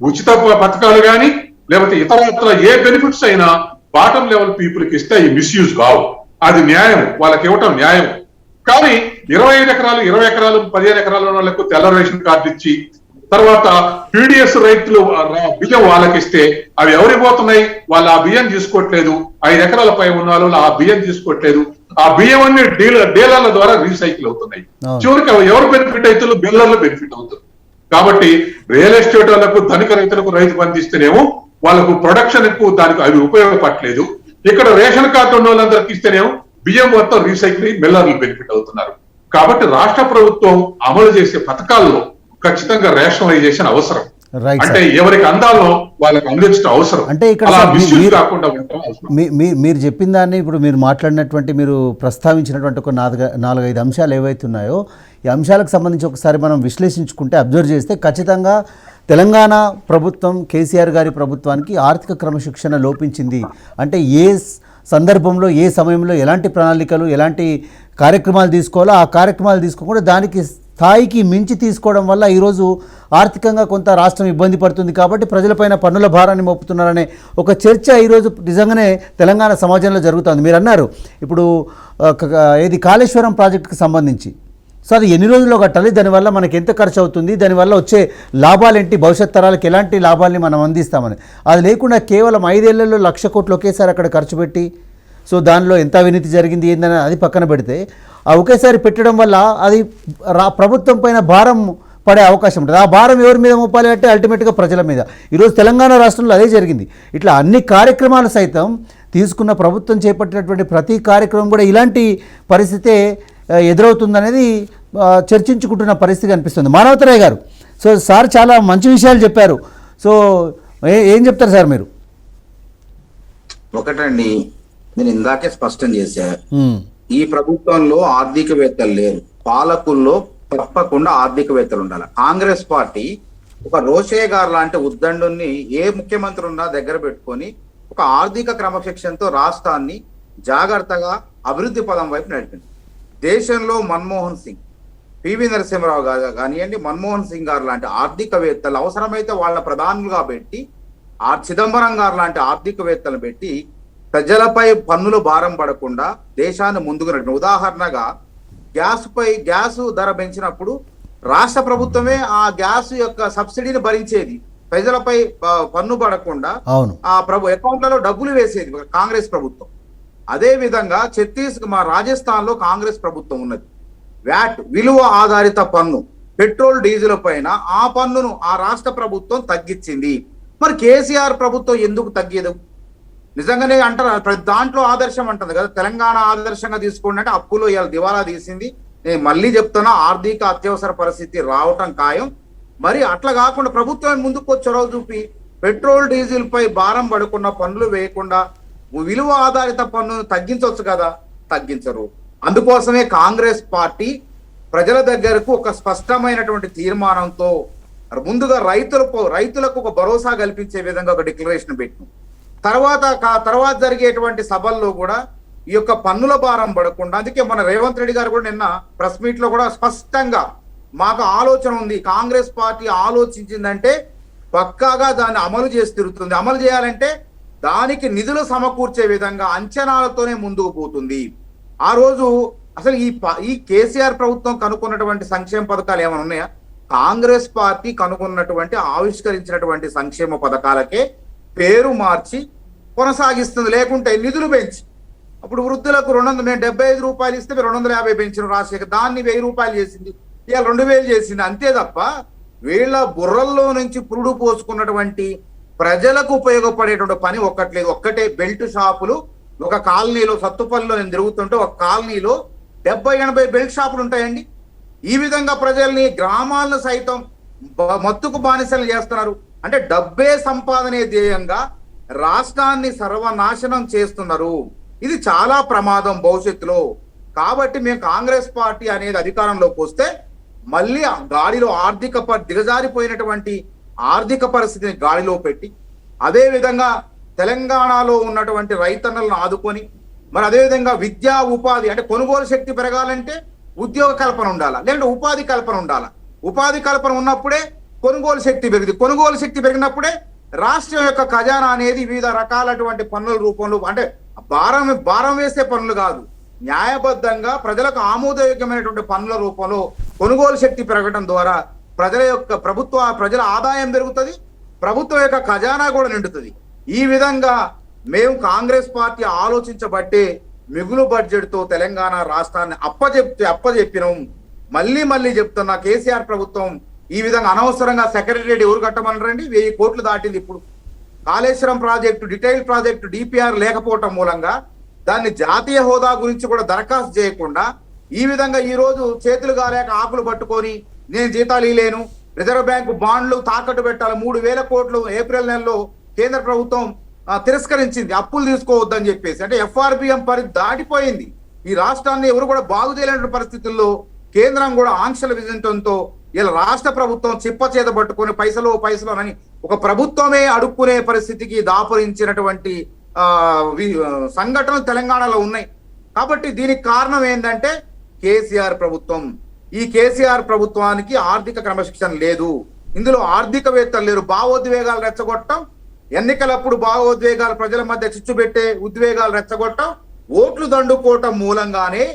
ఉచిత పథకాలు గాని, లేకపోతే ఇతర ఏ బెనిఫిట్స్ అయినా బాటం లెవెల్ పీపుల్ కి ఇస్తే ఈ మిస్యూజ్ కావు. అది న్యాయం, వాళ్ళకి ఇవ్వటం న్యాయం. కానీ 25 ఎకరాలు, 20 ఎకరాలు, 15 ఎకరాల వాళ్ళకు తెల్ల రేషన్ కార్డు ఇచ్చి తర్వాత పీడిఎస్ రైతులు బియ్యం వాళ్ళకి ఇస్తే అవి ఎవరికి పోతున్నాయి? వాళ్ళు ఆ బియ్యం తీసుకోవట్లేదు. 5 ఎకరాల పై ఉన్న వాళ్ళు ఆ బియ్యం తీసుకోవట్లేదు. ఆ బియ్యం అన్ని డీలర్ల ద్వారా రీసైకిల్ అవుతున్నాయి. చివరికి ఎవరు బెనిఫిట్ అవుతారు? బిల్లర్లు బెనిఫిట్ అవుతారు. కాబట్టి రియల్ ఎస్టేట్ వాళ్ళకు, ధనిక రైతులకు రైతు బంధిస్తేనేమో వాళ్ళకు ప్రొడక్షన్ ఎక్కువ, దానికి అవి ఉపయోగపడలేదు. ఇక్కడ రేషన్ కార్డు ఉన్న వాళ్ళందరికి ఇస్తేనేమో బియ్యం మొత్తం రీసైక్లింగ్, మిల్లర్లు బెనిఫిట్ అవుతున్నారు. కాబట్టి రాష్ట్ర ప్రభుత్వం అమలు చేసే పథకాల్లో ఖచ్చితంగా రేషనలైజేషన్ అవసరం. అంటే ఎవరికి అందాలో వాళ్ళకి అందించడం అవసరం. అంటే ఇక్కడ మీరు చెప్పిన దాన్ని ఇప్పుడు మీరు మాట్లాడినటువంటి, మీరు ప్రస్తావించినటువంటి ఒక 4-5 అంశాలు ఏవైతే ఉన్నాయో, ఈ అంశాలకు సంబంధించి ఒకసారి మనం విశ్లేషించుకుంటే, అబ్జర్వ్ చేస్తే ఖచ్చితంగా తెలంగాణ ప్రభుత్వం, కేసీఆర్ గారి ప్రభుత్వానికి ఆర్థిక క్రమశిక్షణ లోపించింది. అంటే ఏ సందర్భంలో, ఏ సమయంలో ఎలాంటి ప్రణాళికలు, ఎలాంటి కార్యక్రమాలు తీసుకోవాలో ఆ కార్యక్రమాలు తీసుకోకుండా దానికి స్థాయికి మించి తీసుకోవడం వల్ల ఈరోజు ఆర్థికంగా కొంత రాష్ట్రం ఇబ్బంది పడుతుంది. కాబట్టి ప్రజలపైన పన్నుల భారాన్ని మోపుతున్నారనే ఒక చర్చ ఈరోజు నిజంగానే తెలంగాణ సమాజంలో జరుగుతుంది. మీరు అన్నారు ఇప్పుడు ఏది కాళేశ్వరం ప్రాజెక్టుకు సంబంధించి, సో అది ఎన్ని రోజుల్లో కట్టాలి, దానివల్ల మనకి ఎంత ఖర్చు అవుతుంది, దానివల్ల వచ్చే లాభాలేంటి, భవిష్యత్ తరాలకు ఎలాంటి లాభాలని మనం అందిస్తామని, అది లేకుండా కేవలం 5 ఏళ్లలో 1,00,000 కోట్లు ఒకేసారి అక్కడ ఖర్చు పెట్టి, సో దానిలో ఎంత అవినీతి జరిగింది ఏందని అది పక్కన పెడితే, ఆ ఒకేసారి పెట్టడం వల్ల అది ప్రభుత్వం పైన భారం పడే అవకాశం ఉంటుంది. ఆ భారం ఎవరి మీద మోపాలి అంటే అల్టిమేట్గా ప్రజల మీద. ఈరోజు తెలంగాణ రాష్ట్రంలో అదే జరిగింది. ఇట్లా అన్ని కార్యక్రమాలు సైతం తీసుకున్న ప్రభుత్వం చేపట్టినటువంటి ప్రతి కార్యక్రమం కూడా ఇలాంటి పరిస్థితే ఎదురవుతుందనేది చర్చించుకుంటున్న పరిస్థితి కనిపిస్తుంది. మానవతరాయ్ గారు, సో సార్ చాలా మంచి విషయాలు చెప్పారు. సో ఏం చెప్తారు సార్ మీరు? ఒకటండి, నేను ఇందాకే స్పష్టం చేశా, ఉమ్, ఈ ప్రభుత్వంలో ఆర్థికవేత్తలు లేరు, పాలకుల్లో తప్పకుండా ఆర్థికవేత్తలు ఉండాలి. కాంగ్రెస్ పార్టీ ఒక రోషయ్య గారు లాంటి ఉద్దండుని ఏ ముఖ్యమంత్రి ఉన్నా దగ్గర పెట్టుకొని ఒక ఆర్థిక క్రమశిక్షణతో రాష్ట్రాన్ని జాగ్రత్తగా అభివృద్ధి పదం వైపు నడిపింది. దేశంలో మన్మోహన్ సింగ్, పివి నరసింహరావు గారు కానివ్వండి, మన్మోహన్ సింగ్ గారు లాంటి ఆర్థికవేత్తలు అవసరమైతే వాళ్ళ ప్రధానులుగా పెట్టి, చిదంబరం గారు లాంటి ఆర్థికవేత్తలు పెట్టి ప్రజలపై పన్నులు భారం పడకుండా దేశాన్ని ముందుకు నడిపిన. ఉదాహరణగా గ్యాస్ ధర పెంచినప్పుడు రాష్ట్ర ప్రభుత్వమే ఆ గ్యాస్ యొక్క సబ్సిడీని భరించేది, ప్రజలపై పన్ను పడకుండా అవును, ఆ అకౌంట్లలో డబ్బులు వేసేది కాంగ్రెస్ ప్రభుత్వం. అదే విధంగా మా రాజస్థాన్ లో కాంగ్రెస్ ప్రభుత్వం ఉన్నది. వ్యాట్, విలువ ఆధారిత పన్ను, పెట్రోల్ డీజిల్ పైన ఆ పన్నును ఆ రాష్ట్ర ప్రభుత్వం తగ్గించింది. మరి కేసీఆర్ ప్రభుత్వం ఎందుకు తగ్గదు? నిజంగానే అంటారు, ప్రతి దాంట్లో ఆదర్శం అంటుంది కదా, తెలంగాణ ఆదర్శంగా తీసుకోండి అంటే అప్పులో ఇవాళ దివాలా తీసింది. నేను మళ్ళీ చెప్తున్నా, ఆర్థిక అత్యవసర పరిస్థితి రావటం ఖాయం. మరి అట్లా కాకుండా ప్రభుత్వం ముందుకు చొరవ చూపి పెట్రోల్ డీజిల్ పై భారం పడకుండా, పన్నులు వేయకుండా విలువ ఆధారిత పన్నును తగ్గించవచ్చు కదా, తగ్గించరు. అందుకోసమే కాంగ్రెస్ పార్టీ ప్రజల దగ్గరకు ఒక స్పష్టమైనటువంటి తీర్మానంతో ముందుగా రైతులకు ఒక భరోసా కల్పించే విధంగా ఒక డిక్లరేషన్ పెట్టిన తర్వాత జరిగేటువంటి సభల్లో కూడా ఈ యొక్క పన్నుల భారం పడకుండా, అందుకే మన రేవంత్ రెడ్డి గారు కూడా నిన్న ప్రెస్ మీట్ లో కూడా స్పష్టంగా మాకు ఆలోచన ఉంది, కాంగ్రెస్ పార్టీ ఆలోచించిందంటే పక్కాగా దాన్ని అమలు చేసి తిరుగుతుంది, అమలు చేయాలంటే దానికి నిధులు సమకూర్చే విధంగా అంచనాలతోనే ముందుకు పోతుంది. ఆ రోజు అసలు ఈ కేసీఆర్ ప్రభుత్వం కనుక్కున్నటువంటి సంక్షేమ పథకాలు ఏమైనా ఉన్నాయా? కాంగ్రెస్ పార్టీ కనుగొన్నటువంటి ఆవిష్కరించినటువంటి సంక్షేమ పథకాలకే పేరు మార్చి కొనసాగిస్తుంది. లేకుంటే నిధులు పెంచి, అప్పుడు వృద్ధులకు 200, మేము 75 రూపాయలు ఇస్తే 250 పెంచిన రాజశేఖర్, దాన్ని 1000 రూపాయలు చేసింది, ఇవాళ 2000 చేసింది. అంతే తప్ప వీళ్ళ బుర్రల్లో నుంచి పురుడు పోసుకున్నటువంటి ప్రజలకు ఉపయోగపడేటువంటి పని ఒక్కట్లేదు. ఒక్కటే బెల్ట్ షాపులు. ఒక కాలనీలో, సత్తుపల్లిలో నేను తిరుగుతుంటే ఒక కాలనీలో 70-80 బెల్ట్ షాపులు ఉంటాయండి. ఈ విధంగా ప్రజల్ని, గ్రామాలను సైతం మత్తుకు బానిసలు చేస్తున్నారు. అంటే డబ్బే సంపాదనే ధ్యేయంగా రాష్ట్రాన్ని సర్వనాశనం చేస్తున్నారు. ఇది చాలా ప్రమాదం భవిష్యత్తులో. కాబట్టి మేము కాంగ్రెస్ పార్టీ అనేది అధికారంలోకి వస్తే మళ్ళీ గాడిలో దిగజారిపోయినటువంటి ఆర్థిక పరిస్థితిని గాడిలో పెట్టి, అదే విధంగా తెలంగాణలో ఉన్నటువంటి రైతన్నలను ఆదుకొని, మరి అదేవిధంగా విద్యా ఉపాధి, అంటే కొనుగోలు శక్తి పెరగాలంటే ఉద్యోగ కల్పన ఉండాలా, లేదంటే ఉపాధి కల్పన ఉండాలా. ఉపాధి కల్పన ఉన్నప్పుడే కొనుగోలు శక్తి పెరిగింది. కొనుగోలు శక్తి పెరిగినప్పుడే రాష్ట్రం యొక్క ఖజానా అనేది వివిధ రకాలటువంటి పన్నుల రూపంలో, అంటే భారం వేసే పన్నులు కాదు, న్యాయబద్ధంగా ప్రజలకు ఆమోదయోగ్యమైనటువంటి పన్నుల రూపంలో కొనుగోలు శక్తి పెరగడం ద్వారా ప్రజల ఆదాయం పెరుగుతుంది, ప్రభుత్వం యొక్క ఖజానా కూడా నిండుతుంది. ఈ విధంగా మేము కాంగ్రెస్ పార్టీ ఆలోచించబట్టే మిగులు బడ్జెట్ తో తెలంగాణ రాష్ట్రాన్ని అప్పజెప్పినాం. మళ్ళీ చెప్తున్నా, కేసీఆర్ ప్రభుత్వం ఈ విధంగా అనవసరంగా సెక్రటరియట్ ఎవరు కట్టమన్నారండి? 1000 కోట్లు దాటింది. ఇప్పుడు Kaleshwaram project, detail project DPR లేకపోవటం మూలంగా దాన్ని జాతీయ హోదా గురించి కూడా దరఖాస్తు చేయకుండా ఈ విధంగా ఈ రోజు చేతులు గాలేక ఆకులు పట్టుకొని నేను జీతాలు ఇలేను, రిజర్వ్ బ్యాంకు బాండ్లు తాకట్టు పెట్టాలి, 3000 కోట్లు ఏప్రిల్ నెలలో కేంద్ర ప్రభుత్వం తిరస్కరించింది, అప్పులు తీసుకోవద్దని చెప్పేసి. అంటే ఎఫ్ఆర్బిఎం పరిధి దాటిపోయింది. ఈ రాష్ట్రాన్ని ఎవరు కూడా బాగు చేయలేని పరిస్థితుల్లో కేంద్రం కూడా ఆంక్షల విధించడంతో ఇలా రాష్ట్ర ప్రభుత్వం చిప్పచేత పట్టుకొని పైసలు అని ఒక ప్రభుత్వమే అడుక్కునే పరిస్థితికి దాపురించినటువంటి సంఘటనలు తెలంగాణలో ఉన్నాయి. కాబట్టి దీనికి కారణం ఏంటంటే కేసీఆర్ ప్రభుత్వం. ఈ కేసీఆర్ ప్రభుత్వానికి ఆర్థిక క్రమశిక్షణ లేదు, ఇందులో ఆర్థికవేత్తలు లేరు. భావోద్వేగాలు రెచ్చగొట్టడం, ఎన్నికలప్పుడు భావోద్వేగాలు ప్రజల మధ్య చిచ్చు పెట్టే ఉద్వేగాలు రెచ్చగొట్టడం, ఓట్లు దండుకోవటం మూలంగానే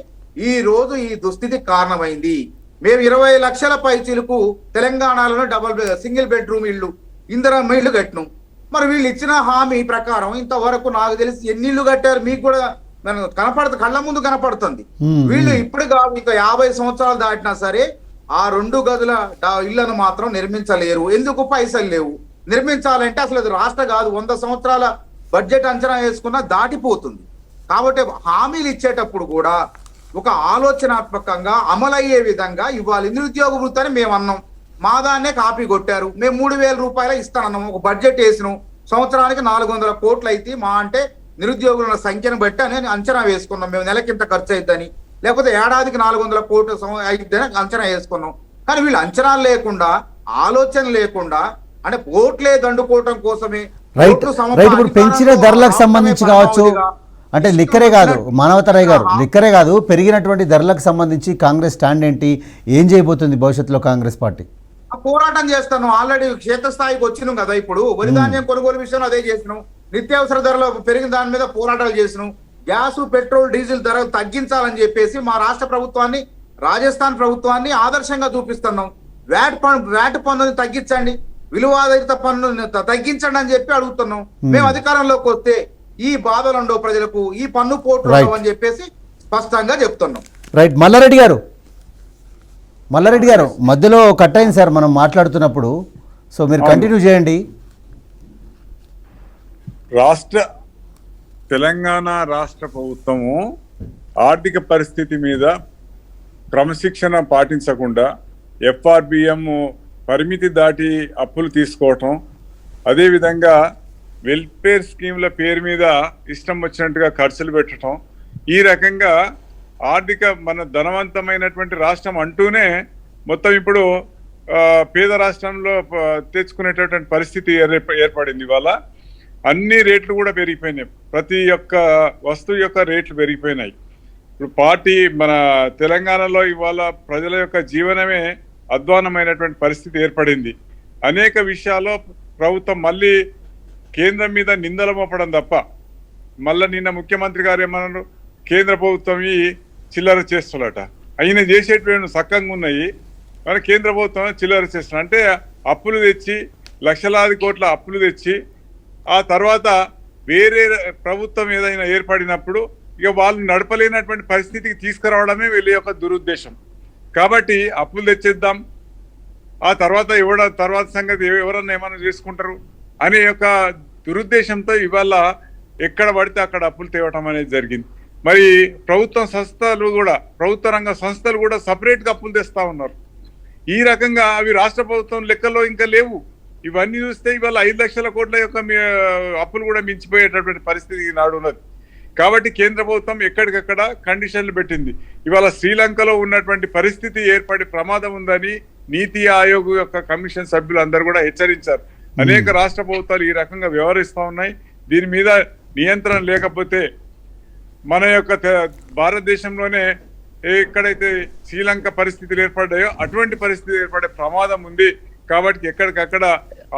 ఈ రోజు ఈ దుస్థితికి కారణమైంది. మేము 20 లక్షల పైచీలకు తెలంగాణలోనే సింగిల్ బెడ్రూమ్ ఇళ్ళు, ఇందిరమ్మ ఇళ్ళు కట్టినాం. మరి వీళ్ళు ఇచ్చిన హామీ ప్రకారం ఇంతవరకు నాకు తెలిసి ఎన్ని ఇళ్ళు కట్టారు మీకు కూడా కళ్ళ ముందు కనపడుతుంది. వీళ్ళు ఇప్పుడు ఇంకా 50 సంవత్సరాలు దాటినా సరే ఆ 2 గదుల ఇళ్లను మాత్రం నిర్మించలేరు. ఎందుకు? పైసలు లేవు. నిర్మించాలంటే అసలు అది రాష్ట్ర కాదు, 100 సంవత్సరాల బడ్జెట్ అంచనా వేసుకున్నా దాటిపోతుంది. కాబట్టి హామీలు ఇచ్చేటప్పుడు కూడా ఒక ఆలోచనాత్మకంగా అమలయ్యే విధంగా ఇవ్వాలి. నిరుద్యోగ వృత్తి అని మేము అన్నాం, మా దాన్నే కాపీ కొట్టారు. మేము 3,000 రూపాయలు ఇస్తానన్నాం. ఒక బడ్జెట్ వేసినాం, సంవత్సరానికి 400 కోట్లు అయితే మా అంటే నిరుద్యోగుల సంఖ్యను బట్టి అని అంచనా వేసుకున్నాం. మేము నెలకింత ఖర్చు అవుతుందని, లేకపోతే ఏడాదికి 400 కోట్లు అయిద్దని అంచనా వేసుకున్నాం. కానీ వీళ్ళు అంచనాలు లేకుండా, ఆలోచన లేకుండా, అంటే ఓట్లే దండుకోవటం కోసమే రైట్ రైట్. ఇప్పుడు పెంచిన ధరలకు సంబంధించి కావచ్చు, అంటే లిక్కరే కాదు మానవతరాయ్ గారు, లిక్కరే కాదు, పెరిగినటువంటి ధరలకు సంబంధించి కాంగ్రెస్ స్టాండ్ ఏంటి, ఏం చేయబోతుంది భవిష్యత్తులో కాంగ్రెస్ పార్టీ? పోరాటం చేస్తాను. ఆల్రెడీ క్షేత్రస్థాయికి వచ్చినాం కదా. ఇప్పుడు వరి ధాన్యం కొనుగోలు విషయంలో అదే చేసినాం. నిత్యావసర ధరలు పెరిగిన దాని మీద పోరాటాలు చేసినాం. గ్యాస్, పెట్రోల్, డీజిల్ ధరలు తగ్గించాలని చెప్పేసి మా రాష్ట్ర ప్రభుత్వాన్ని, రాజస్థాన్ ప్రభుత్వాన్ని ఆదర్శంగా చూపిస్తున్నాం. వ్యాట్ పన్నుని తగ్గించండి, విలువాధారిత పన్ను తగ్గించండి అని చెప్పి అడుగుతున్నాం. మేము అధికారంలోకి వస్తే ఈ బాధలు ఉండవు ప్రజలకు, ఈ పన్ను పోట్లు ఉండవు అని చెప్పేసి స్పష్టంగా చెప్తున్నాం. రైట్. మల్లారెడ్డి గారు మధ్యలో కట్ అయింది సార్ మనం మాట్లాడుతున్నప్పుడు, సో మీరు కంటిన్యూ చేయండి. తెలంగాణ రాష్ట్ర ప్రభుత్వము ఆర్థిక పరిస్థితి మీద క్రమశిక్షణ పాటించకుండా FRBM పరిమితి దాటి అప్పులు తీసుకోవటం, అదేవిధంగా వెల్ఫేర్ స్కీమ్ల పేరు మీద ఇష్టం వచ్చినట్టుగా ఖర్చులు పెట్టడం, ఈ రకంగా మన ధనవంతమైనటువంటి రాష్ట్రం అంటూనే మొత్తం ఇప్పుడు పేద రాష్ట్రంలో తెచ్చుకునేటటువంటి పరిస్థితి ఏర్పడింది. ఇవాళ అన్ని రేట్లు కూడా పెరిగిపోయినాయి, ప్రతి ఒక్క వస్తువు యొక్క రేట్లు పెరిగిపోయినాయి. ఇప్పుడు మన తెలంగాణలో ఇవాళ ప్రజల యొక్క జీవనమే అధ్వానమైనటువంటి పరిస్థితి ఏర్పడింది. అనేక విషయాల్లో ప్రభుత్వం మళ్ళీ కేంద్రం మీద నిందలు మోపడం తప్ప, మళ్ళీ నిన్న ముఖ్యమంత్రి గారు ఏమన్నారు, కేంద్ర ప్రభుత్వం ఈ చిల్లర చేస్తున్నట, ఆయన చేసేటువంటి సక్కంగా ఉన్నాయి, మన కేంద్ర ప్రభుత్వం చిల్లర చేస్తున్నా అంటే అప్పులు తెచ్చి లక్షలాది కోట్ల అప్పులు తెచ్చి ఆ తర్వాత వేరే ప్రభుత్వం ఏదైనా ఏర్పడినప్పుడు ఇక వాళ్ళు నడపలేనటువంటి పరిస్థితికి తీసుకురావడమే వీళ్ళ యొక్క దురుద్దేశం. కాబట్టి అప్పులు తెచ్చేద్దాం, ఆ తర్వాత సంగతి ఎవరన్నా ఏమన్నా చేసుకుంటారు అనే యొక్క దురుద్దేశంతో ఇవాళ ఎక్కడ పడితే అక్కడ అప్పులు తేవటం అనేది జరిగింది. మరి ప్రభుత్వ రంగ సంస్థలు కూడా సపరేట్గా అప్పులు తెస్తా ఉన్నారు. ఈ రకంగా అవి రాష్ట్ర ప్రభుత్వం లెక్కల్లో ఇంకా లేవు. ఇవన్నీ చూస్తే ఇవాళ 5 లక్షల కోట్ల యొక్క అప్పులు కూడా మించిపోయేటటువంటి పరిస్థితి నాడు ఉన్నది. కాబట్టి కేంద్ర ప్రభుత్వం ఎక్కడికక్కడ కండిషన్లు పెట్టింది. ఇవాళ శ్రీలంకలో ఉన్నటువంటి పరిస్థితి ఏర్పడే ప్రమాదం ఉందని నీతి ఆయోగ్ యొక్క కమిషన్ సభ్యులు అందరూ కూడా హెచ్చరించారు. అనేక రాష్ట్ర ప్రభుత్వాలు ఈ రకంగా వ్యవహరిస్తూ ఉన్నాయి. దీని మీద నియంత్రణ లేకపోతే మన యొక్క భారతదేశంలోనే ఎక్కడైతే శ్రీలంక పరిస్థితులు ఏర్పడ్డాయో అటువంటి పరిస్థితి ఏర్పడే ప్రమాదం ఉంది. కాబట్టి ఎక్కడికక్కడ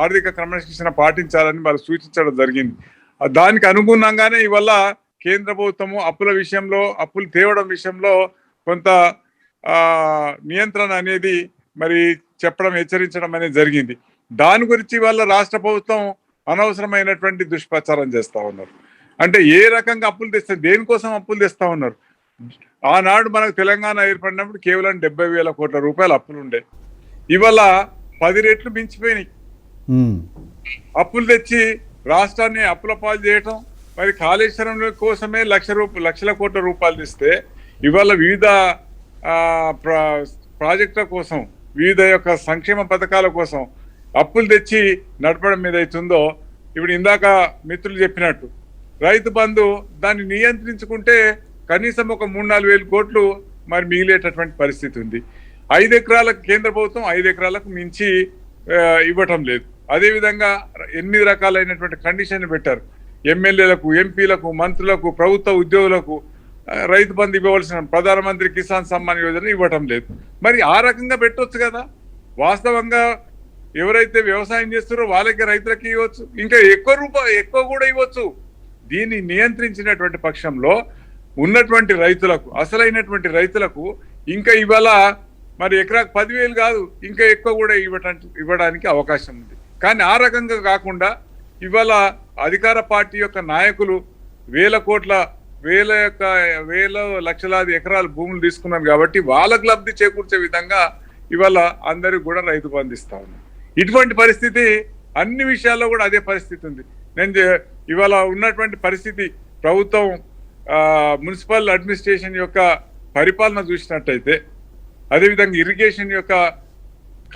ఆర్థిక క్రమశిక్షణ పాటించాలని వాళ్ళు సూచించడం జరిగింది. దానికి అనుగుణంగానే ఇవాళ కేంద్ర ప్రభుత్వము అప్పులు తేవడం విషయంలో కొంత నియంత్రణ అనేది మరి హెచ్చరించడం అనేది జరిగింది. దాని గురించి వాళ్ళ రాష్ట్ర ప్రభుత్వం అనవసరమైనటువంటి దుష్ప్రచారం చేస్తా ఉన్నారు. అంటే ఏ రకంగా అప్పులు తెస్తే, దేనికోసం అప్పులు తెస్తా ఉన్నారు? ఆనాడు మనకు తెలంగాణ ఏర్పడినప్పుడు కేవలం 70,000 కోట్ల రూపాయలు అప్పులు ఉండే, ఇవాళ 10 రెట్లు మించిపోయినాయి. అప్పులు తెచ్చి రాష్ట్రాన్ని అప్పుల పాలు చేయటం, మరి కాళేశ్వరం కోసమే లక్షల కోట్ల రూపాయలు తెస్తే ఇవాళ వివిధ ప్రాజెక్టుల కోసం, వివిధ యొక్క సంక్షేమ పథకాల కోసం అప్పులు తెచ్చి నడపడం మీద అవుతుందో, ఇప్పుడు ఇందాక మిత్రులు చెప్పినట్టు రైతు బంధు దాన్ని నియంత్రించుకుంటే కనీసం ఒక 3-4 వేల కోట్లు మరి మిగిలేటటువంటి పరిస్థితి ఉంది. 5 ఎకరాలకు కేంద్ర ప్రభుత్వం 5 ఎకరాలకు మించి ఇవ్వటం లేదు. అదేవిధంగా 8 రకాలైనటువంటి కండిషన్లు పెట్టారు. ఎమ్మెల్యేలకు, ఎంపీలకు, మంత్రులకు, ప్రభుత్వ ఉద్యోగులకు రైతు బంధు ఇవ్వవలసిన ప్రధానమంత్రి కిసాన్ సమ్మాన్ యోజన ఇవ్వటం లేదు. మరి ఆ రకంగా పెట్టవచ్చు కదా. వాస్తవంగా ఎవరైతే వ్యవసాయం చేస్తారో వాళ్ళకి, రైతులకి ఇవ్వచ్చు, ఇంకా ఎక్కువ కూడా ఇవ్వచ్చు. దీన్ని నియంత్రించినటువంటి పక్షంలో ఉన్నటువంటి రైతులకు, అసలైనటువంటి రైతులకు ఇంకా ఇవాళ మరి ఎకరాకు 10,000 కాదు, ఇంకా ఎక్కువ కూడా ఇవ్వడానికి అవకాశం ఉంది. కానీ ఆ రకంగా కాకుండా ఇవాళ అధికార పార్టీ యొక్క నాయకులు వేల లక్షలాది ఎకరాల భూములు తీసుకున్నారు కాబట్టి వాళ్ళకు లబ్ధి చేకూర్చే విధంగా ఇవాళ అందరికి కూడా రైతు బంధు ఇస్తా ఉన్నారు. ఇటువంటి పరిస్థితి అన్ని విషయాల్లో కూడా అదే పరిస్థితి ఉంది. ఇవాళ ఉన్నటువంటి పరిస్థితి, ప్రభుత్వం మున్సిపల్ అడ్మినిస్ట్రేషన్ యొక్క పరిపాలన చూసినట్టయితే, అదేవిధంగా ఇరిగేషన్ యొక్క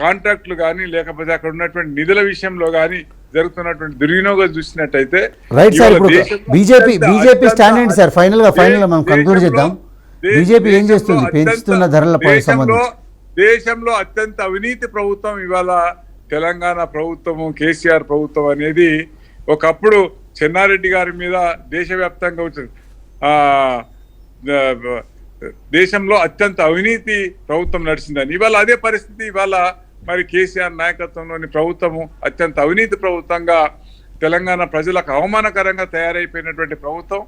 కాంట్రాక్టులు కానీ లేకపోతే అక్కడ ఉన్నటువంటి నిధుల విషయంలో కానీ జరుగుతున్నటువంటి దుర్వినియోగం చూసినట్టయితే రైట్ సార్, ఇవాళ ఇప్పుడు దేశంలో బీజేపీ అత్యంత- స్టాండ్ ఏంటి సార్? ఫైనల్ గా మనం కంక్లూడ్ దేశంలో- చేద్దాం. బీజేపీ ఏం చేస్తుంది దేశంలో పెంచుతున్న ధరలపై సంబంధించి? దేశంలో అత్యంత అవినీతి ప్రభుత్వం ఇవాళ తెలంగాణ ప్రభుత్వము, కేసీఆర్ ప్రభుత్వం అనేది. ఒకప్పుడు చెన్నారెడ్డి గారి మీద దేశవ్యాప్తంగా వచ్చింది దేశంలో అత్యంత అవినీతి ప్రభుత్వం నడిచిందని. ఇవాళ అదే పరిస్థితి ఇవాళ మరి కేసీఆర్ నాయకత్వంలోని ప్రభుత్వము అత్యంత అవినీతి ప్రభుత్వంగా తెలంగాణ ప్రజలకు అవమానకరంగా తయారైపోయినటువంటి ప్రభుత్వం.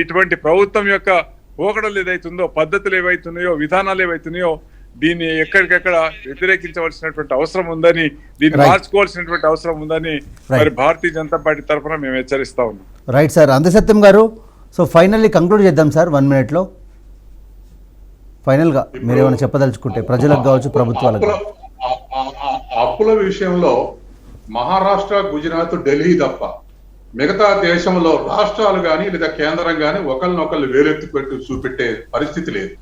ఇటువంటి ప్రభుత్వం యొక్క పోకడలు ఏదైతుందో, పద్ధతులు ఏవైతున్నాయో, విధానాలు ఏవైతున్నాయో దీన్ని ఎక్కడికెక్కడ వ్యతిరేకించవలసినటువంటి అవసరం ఉందని, దీన్ని మార్చుకోవాల్సినటువంటి అవసరం ఉందని మరి భారతీయ జనతా పార్టీ తరఫున మేము హెచ్చరిస్తా ఉన్నాం. రైట్ సార్, అందసత్యం గారు. సో ఫైనల్లీ కంక్లూడ్ చేద్దాం సార్ 1 minute లో. ఫైనల్గా మీరు ఏమైనా చెప్పదలుచుకుంటే ప్రజలకు కావచ్చు, ప్రభుత్వాలకు. అప్పుల విషయంలో మహారాష్ట్ర, గుజరాత్, ఢిల్లీ తప్ప మిగతా దేశంలో రాష్ట్రాలు కానీ లేదా కేంద్రం కానీ ఒకరినొకరు వేలెత్తి పెట్టి చూపెట్టే పరిస్థితి లేదు.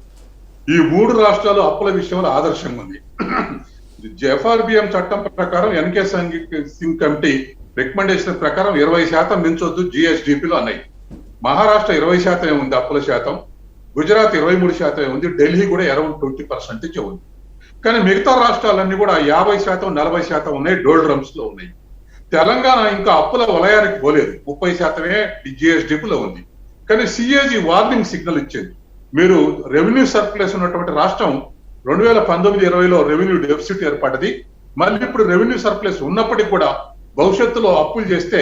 ఈ 3 రాష్ట్రాలు అప్పుల విషయంలో ఆదర్శంగా ఉంది. ఎఫ్ఆర్బిఎం చట్టం ప్రకారం ఎన్కే సింగ్ కమిటీ రికమెండేషన్ ప్రకారం 20% మించొద్దు జిఎస్డిపిలో అన్నాయి. మహారాష్ట్ర 20% ఉంది అప్పుల శాతం, గుజరాత్ 23% ఉంది, ఢిల్లీ కూడా అరౌండ్ 20% ఉంది. కానీ మిగతా రాష్ట్రాలన్నీ కూడా 50%, 40% ఉన్నాయి, డోల్డ్రమ్స్ లో ఉన్నాయి. తెలంగాణ ఇంకా అప్పుల వలయానికి పోలేదు, 30% జిఎస్డిపిలో ఉంది. కానీ సిఏజీ వార్నింగ్ సిగ్నల్ ఇచ్చింది. మీరు రెవెన్యూ సర్ప్లస్ ఉన్నటువంటి రాష్ట్రం 2019-20లో రెవెన్యూ డెఫిసిట్ ఏర్పడ్డది. మళ్ళీ ఇప్పుడు రెవెన్యూ సర్ప్లస్ ఉన్నప్పటికీ కూడా భవిష్యత్తులో అప్పులు చేస్తే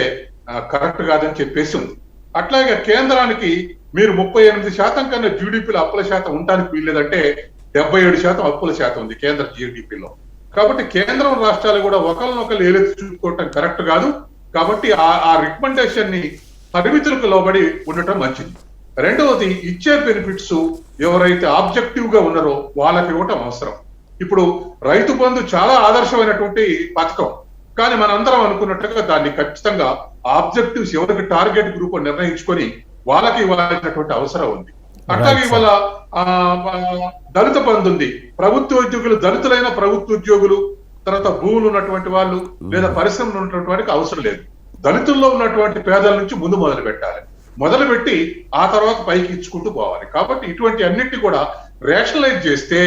కరెక్ట్ కాదని చెప్పేసి ఉంది. అట్లాగే కేంద్రానికి మీరు 38% కన్నా జీడిపిలో అప్పుల శాతం ఉండడానికి వీల్లేదంటే 77% అప్పుల శాతం ఉంది కేంద్ర జీడిపిలో. కాబట్టి కేంద్రం, రాష్ట్రాలు కూడా ఒకరినొకరు ఏలెత్తి చూసుకోవటం కరెక్ట్ కాదు. కాబట్టి ఆ రికమెండేషన్ ని పరిమితులకు లోబడి ఉండటం మంచిది. రెండవది, ఇచ్చే బెనిఫిట్స్ ఎవరైతే ఆబ్జెక్టివ్ గా ఉన్నారో వాళ్ళకి ఇవ్వటం అవసరం. ఇప్పుడు రైతు బంధు చాలా ఆదర్శమైనటువంటి పథకం, కానీ మనందరం అనుకున్నట్టుగా దాన్ని ఖచ్చితంగా ఆబ్జెక్టివ్స్ ఎవరికి టార్గెట్ గ్రూప్ నిర్ణయించుకొని వాళ్ళకి ఇవ్వాల్సినటువంటి అవసరం ఉంది. అట్లాగే ఇవాళ దళిత బంధు ఉంది. ప్రభుత్వ ఉద్యోగులు, దళితులైన ప్రభుత్వ ఉద్యోగులు, తర్వాత భూములు ఉన్నటువంటి వాళ్ళు లేదా పరిశ్రమలు ఉన్నటువంటి వారికి అవసరం లేదు. దళితుల్లో ఉన్నటువంటి పేదల నుంచి ముందు మొదలు పెట్టాలి. మొదలుపెట్టి ఆ తర్వాత పైకి ఇచ్చుకుంటూ పోవాలి. కాబట్టి ఇటువంటి అన్నిటిని కూడా రేషనలైజ్ చేస్తే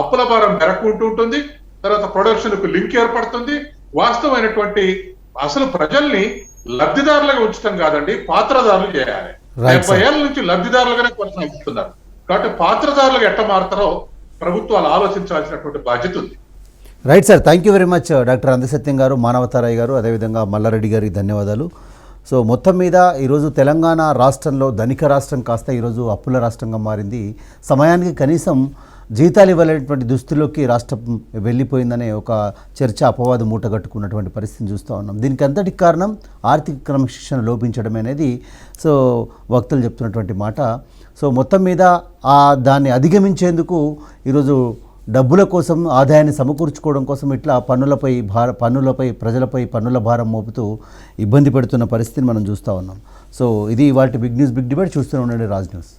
అప్పుల భారం పెరగకుంటూ ఉంటుంది, తర్వాత ప్రొడక్షన్ కు లింక్ ఏర్పడుతుంది. వాస్తవమైనటువంటి అసలు ప్రజల్ని లబ్ధిదారులుగా ఉంచడం కాదండి, పాత్రదారులు చేయాలి. 70 ఏళ్ల నుంచి లబ్ధిదారులుగానే కొనసాగుతున్నారు. కాబట్టి పాత్రదారులుగా ఎట్లా మారుతారో ప్రభుత్వాలు ఆలోచించాల్సినటువంటి బాధ్యత ఉంది. Right sir, thank you very much doctor అందసత్యం గారు, మానవతారాయ్ గారు, అదేవిధంగా మల్లారెడ్డి గారికి ధన్యవాదాలు. సో మొత్తం మీద ఈరోజు తెలంగాణ రాష్ట్రంలో ధనిక రాష్ట్రం కాస్త ఈరోజు అప్పుల రాష్ట్రంగా మారింది. సమయానికి కనీసం జీతాలు ఇవ్వలేనటువంటి దుస్థితిలోకి రాష్ట్రం వెళ్ళిపోయిందనే ఒక చర్చ, అపవాదు మూటగట్టుకున్నటువంటి పరిస్థితిని చూస్తూ ఉన్నాం. దీనికి అంతటికి కారణం ఆర్థిక క్రమశిక్షణ లోపించడం అనేది సో వక్తలు చెప్తున్నటువంటి మాట. సో మొత్తం మీద దాన్ని అధిగమించేందుకు ఈరోజు డబ్బుల కోసం, ఆదాయాన్ని సమకూర్చుకోవడం కోసం ఇట్లా పన్నులపై ప్రజలపై పన్నుల భారం మోపుతూ ఇబ్బంది పెడుతున్న పరిస్థితిని మనం చూస్తూ ఉన్నాం. సో ఇది ఇవాల్టి బిగ్ న్యూస్ బిగ్ డిబేట్. చూస్తూనే ఉండండి రాజ్ న్యూస్.